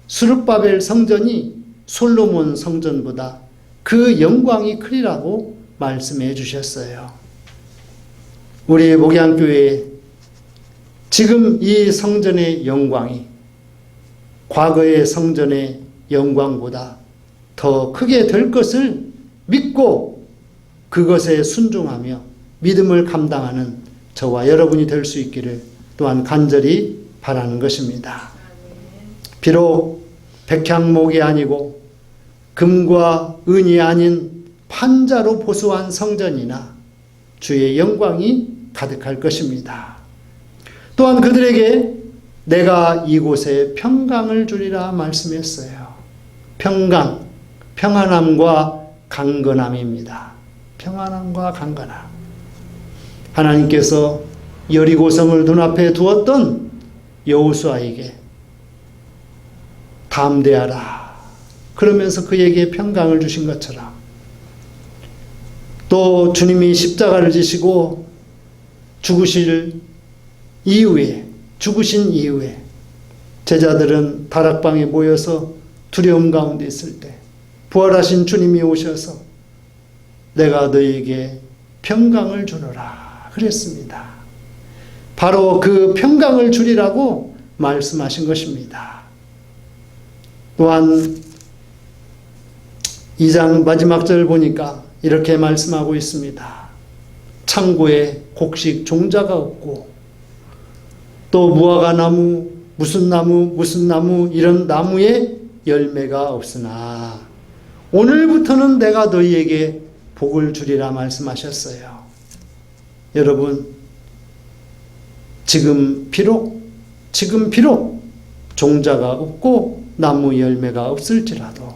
스룹바벨 성전이 솔로몬 성전보다 그 영광이 크리라고 말씀해 주셨어요. 우리 목양교회에 지금 이 성전의 영광이 과거의 성전의 영광보다 더 크게 될 것을 믿고 그것에 순종하며 믿음을 감당하는 저와 여러분이 될 수 있기를 또한 간절히 바라는 것입니다. 비록 백향목이 아니고 금과 은이 아닌 판자로 보수한 성전이나 주의 영광이 가득할 것입니다. 또한 그들에게 내가 이곳에 평강을 주리라 말씀했어요. 평강, 평안함과 강건함입니다. 평안함과 강건함. 하나님께서 여리고성을 눈앞에 두었던 여호수아에게 담대하라 그러면서 그에게 평강을 주신 것처럼 또 주님이 십자가를 지시고 죽으신 이후에 제자들은 다락방에 모여서 두려움 가운데 있을 때 부활하신 주님이 오셔서 내가 너희에게 평강을 주노라 그랬습니다. 바로 그 평강을 주리라고 말씀하신 것입니다. 또한 2장 마지막 절을 보니까 이렇게 말씀하고 있습니다. 창고에 곡식 종자가 없고 또 무화과 나무, 무슨 나무 이런 나무에 열매가 없으나 오늘부터는 내가 너희에게 복을 주리라 말씀하셨어요. 여러분, 지금 비록 종자가 없고 나무 열매가 없을지라도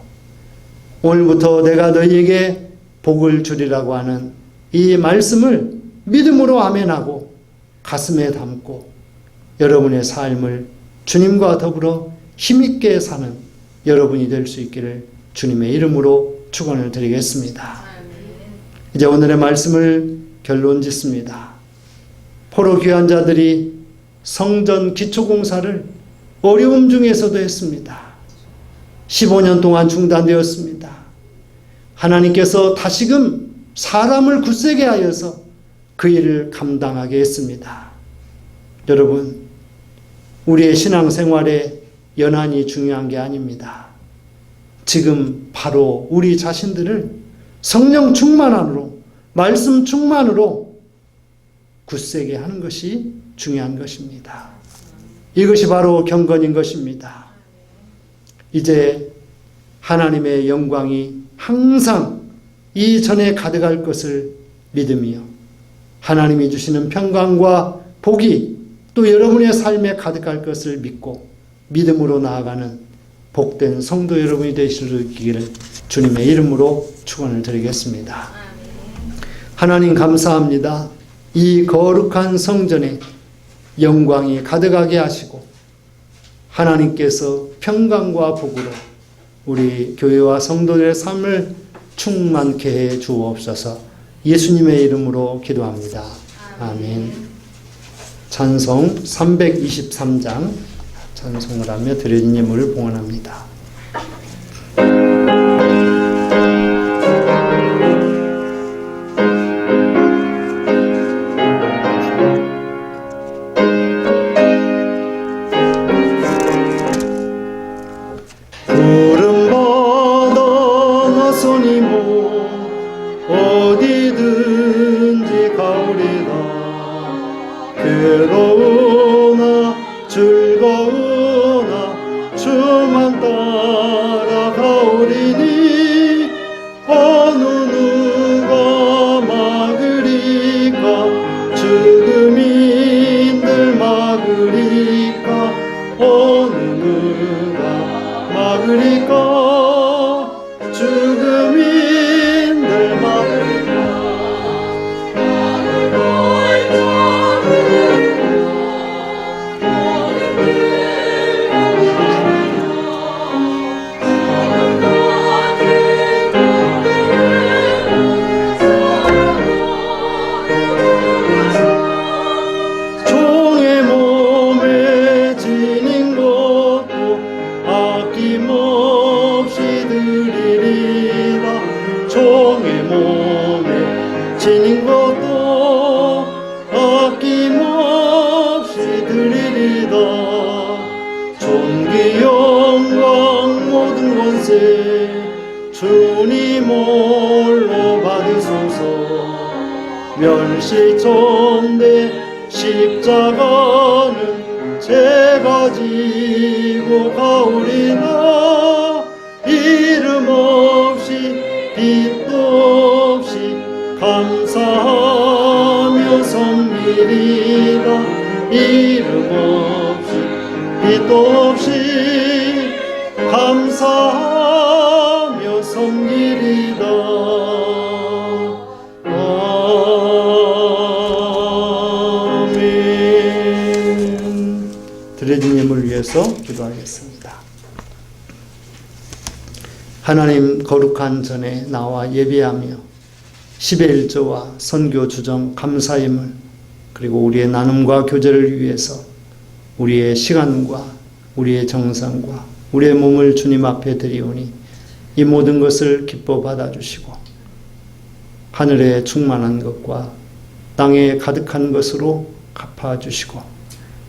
오늘부터 내가 너희에게 복을 주리라고 하는 이 말씀을 믿음으로 아멘하고 가슴에 담고 여러분의 삶을 주님과 더불어 힘있게 사는 여러분이 될 수 있기를 주님의 이름으로 축원을 드리겠습니다. 이제 오늘의 말씀을 결론 짓습니다. 포로 귀한 자들이 성전 기초공사를 어려움 중에서도 했습니다. 15년 동안 중단되었습니다. 하나님께서 다시금 사람을 굳세게 하여서 그 일을 감당하게 했습니다. 여러분, 우리의 신앙생활에 연한이 중요한 게 아닙니다. 지금 바로 우리 자신들을 성령 충만으로, 말씀 충만으로 굳세게 하는 것이 중요한 것입니다. 이것이 바로 경건인 것입니다. 이제 하나님의 영광이 항상 이 전에 가득할 것을 믿으며 하나님이 주시는 평강과 복이 또 여러분의 삶에 가득할 것을 믿고 믿음으로 나아가는 복된 성도 여러분이 되실 수 있기를 주님의 이름으로 축원을 드리겠습니다. 하나님 감사합니다. 이 거룩한 성전에 영광이 가득하게 하시고 하나님께서 평강과 복으로 우리 교회와 성도들의 삶을 충만케 해 주옵소서. 예수님의 이름으로 기도합니다. 아멘. 찬송 323장 찬송을 하며 드린 예물을 봉헌합니다. 어디든지 가오리다. 괴로우나 즐거우나 주만 따라가오리니 어느 누가 막으리까. 죽음인들 막으리까. 어느 누가 막으리까. 죽음인들 막으리까. 종의 몸에 지닌 것도 아낌없이 드리리라. 종의 몸에 지닌 것도 아낌없이 드리리다. 존귀 영광 모든 권세 주님 홀로 받으소서. 멸시천대 십자가는 제가 지고 가오리나. 이름 없이 빛도 없이 감사하며 섬기리라. 이름 없이 빛도 없이 감사하며 섬기리다. 아멘. 드려진 예물을 위해서 기도하겠습니다. 하나님 거룩한 전에 나와 예배하며 10의 1조와 선교 주정 감사 예물 그리고 우리의 나눔과 교제를 위해서 우리의 시간과 우리의 정성과 우리의 몸을 주님 앞에 드리오니 이 모든 것을 기뻐 받아주시고 하늘에 충만한 것과 땅에 가득한 것으로 갚아주시고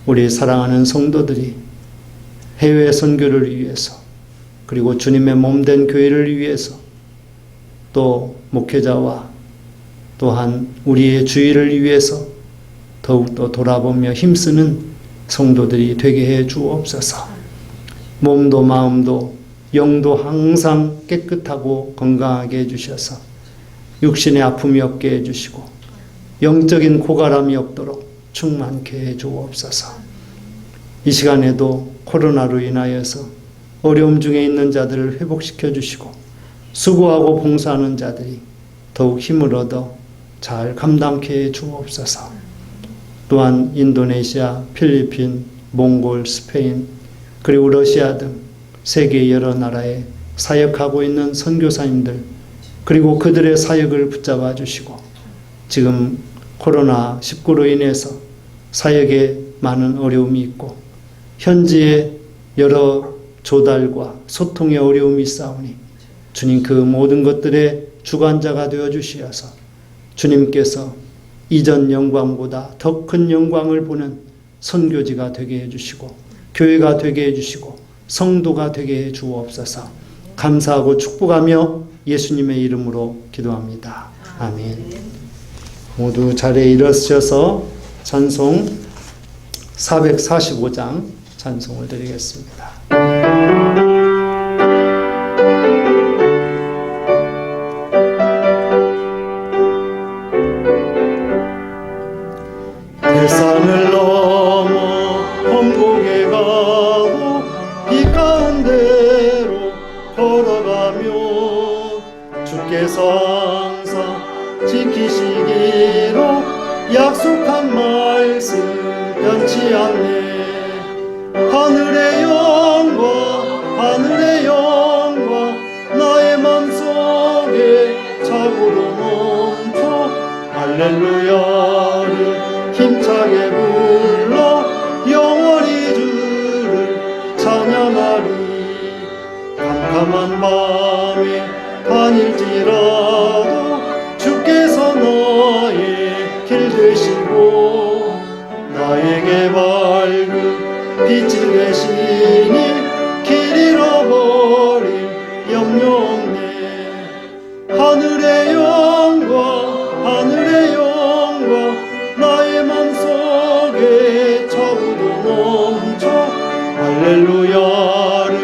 우리 사랑하는 성도들이 해외 선교를 위해서 그리고 주님의 몸된 교회를 위해서 또 목회자와 또한 우리의 주의를 위해서 더욱더 돌아보며 힘쓰는 성도들이 되게 해 주옵소서. 몸도 마음도 영도 항상 깨끗하고 건강하게 해주셔서 육신의 아픔이 없게 해주시고 영적인 고갈함이 없도록 충만케 해 주옵소서. 이 시간에도 코로나로 인하여서 어려움 중에 있는 자들을 회복시켜 주시고 수고하고 봉사하는 자들이 더욱 힘을 얻어 잘 감당케 해 주옵소서. 또한 인도네시아, 필리핀, 몽골, 스페인 그리고 러시아 등 세계 여러 나라에 사역하고 있는 선교사님들 그리고 그들의 사역을 붙잡아 주시고 지금 코로나19로 인해서 사역에 많은 어려움이 있고 현지에 여러 조달과 소통의 어려움이 있사오니 주님 그 모든 것들의 주관자가 되어 주시어서 주님께서 이전 영광보다 더 큰 영광을 보는 선교지가 되게 해주시고 교회가 되게 해주시고 성도가 되게 해 주옵소서. 감사하고 축복하며 예수님의 이름으로 기도합니다. 아멘. 모두 자리에 일어서셔서 찬송 445장 찬송을 드리겠습니다. 대산을 넘어 hom복에 가고 이 가운데로 걸어가며 주께서 항상 지키시기로 약속한 말씀 변치 않네. 하늘의 영광 하늘의 영광 험한 밤에 다닐지라도 주께서 나의 길 되시고 나에게 밝은 빛이 되시니 길 잃어버릴 염려 없네. 하늘의 영광 나의 맘속에 차고도 넘쳐 할렐루야를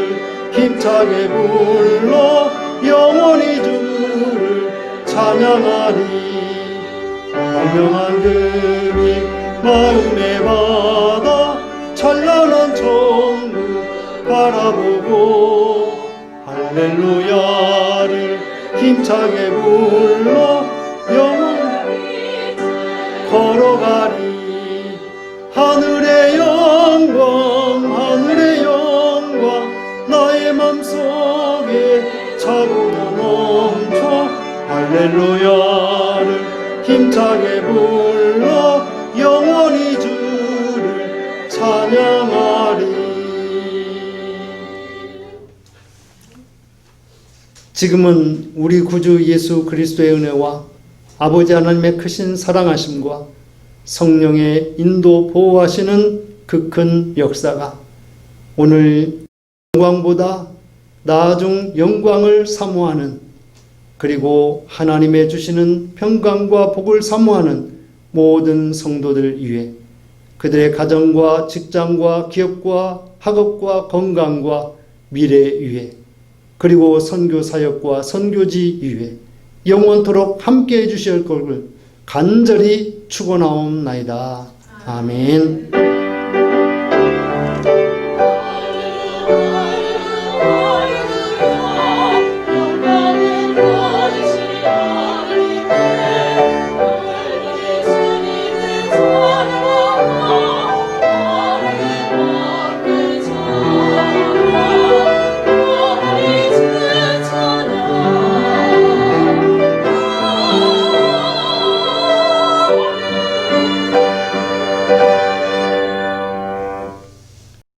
힘차게 불러 영원히 주를 찬양하리. 광명한 금이 마음에 받아 찬란한 천국 바라보고 할렐루야를 힘차게 불러 영원히 걸어가리. 하늘의 영광 나의 맘속에 차고도 넘쳐 할렐루야를 힘차게 불러 영원히 주를 찬양하리. 지금은 우리 구주 예수 그리스도의 은혜와 아버지 하나님의 크신 사랑하심과 성령의 인도 보호하시는 그 큰 역사가 오늘 영광보다 나중 영광을 사모하는, 그리고 하나님의 주시는 평강과 복을 사모하는 모든 성도들 위해, 그들의 가정과 직장과 기업과 학업과 건강과 미래 위해, 그리고 선교 사역과 선교지 위해 영원토록 함께해 주실 것을 간절히 축원하옵나이다. 아멘.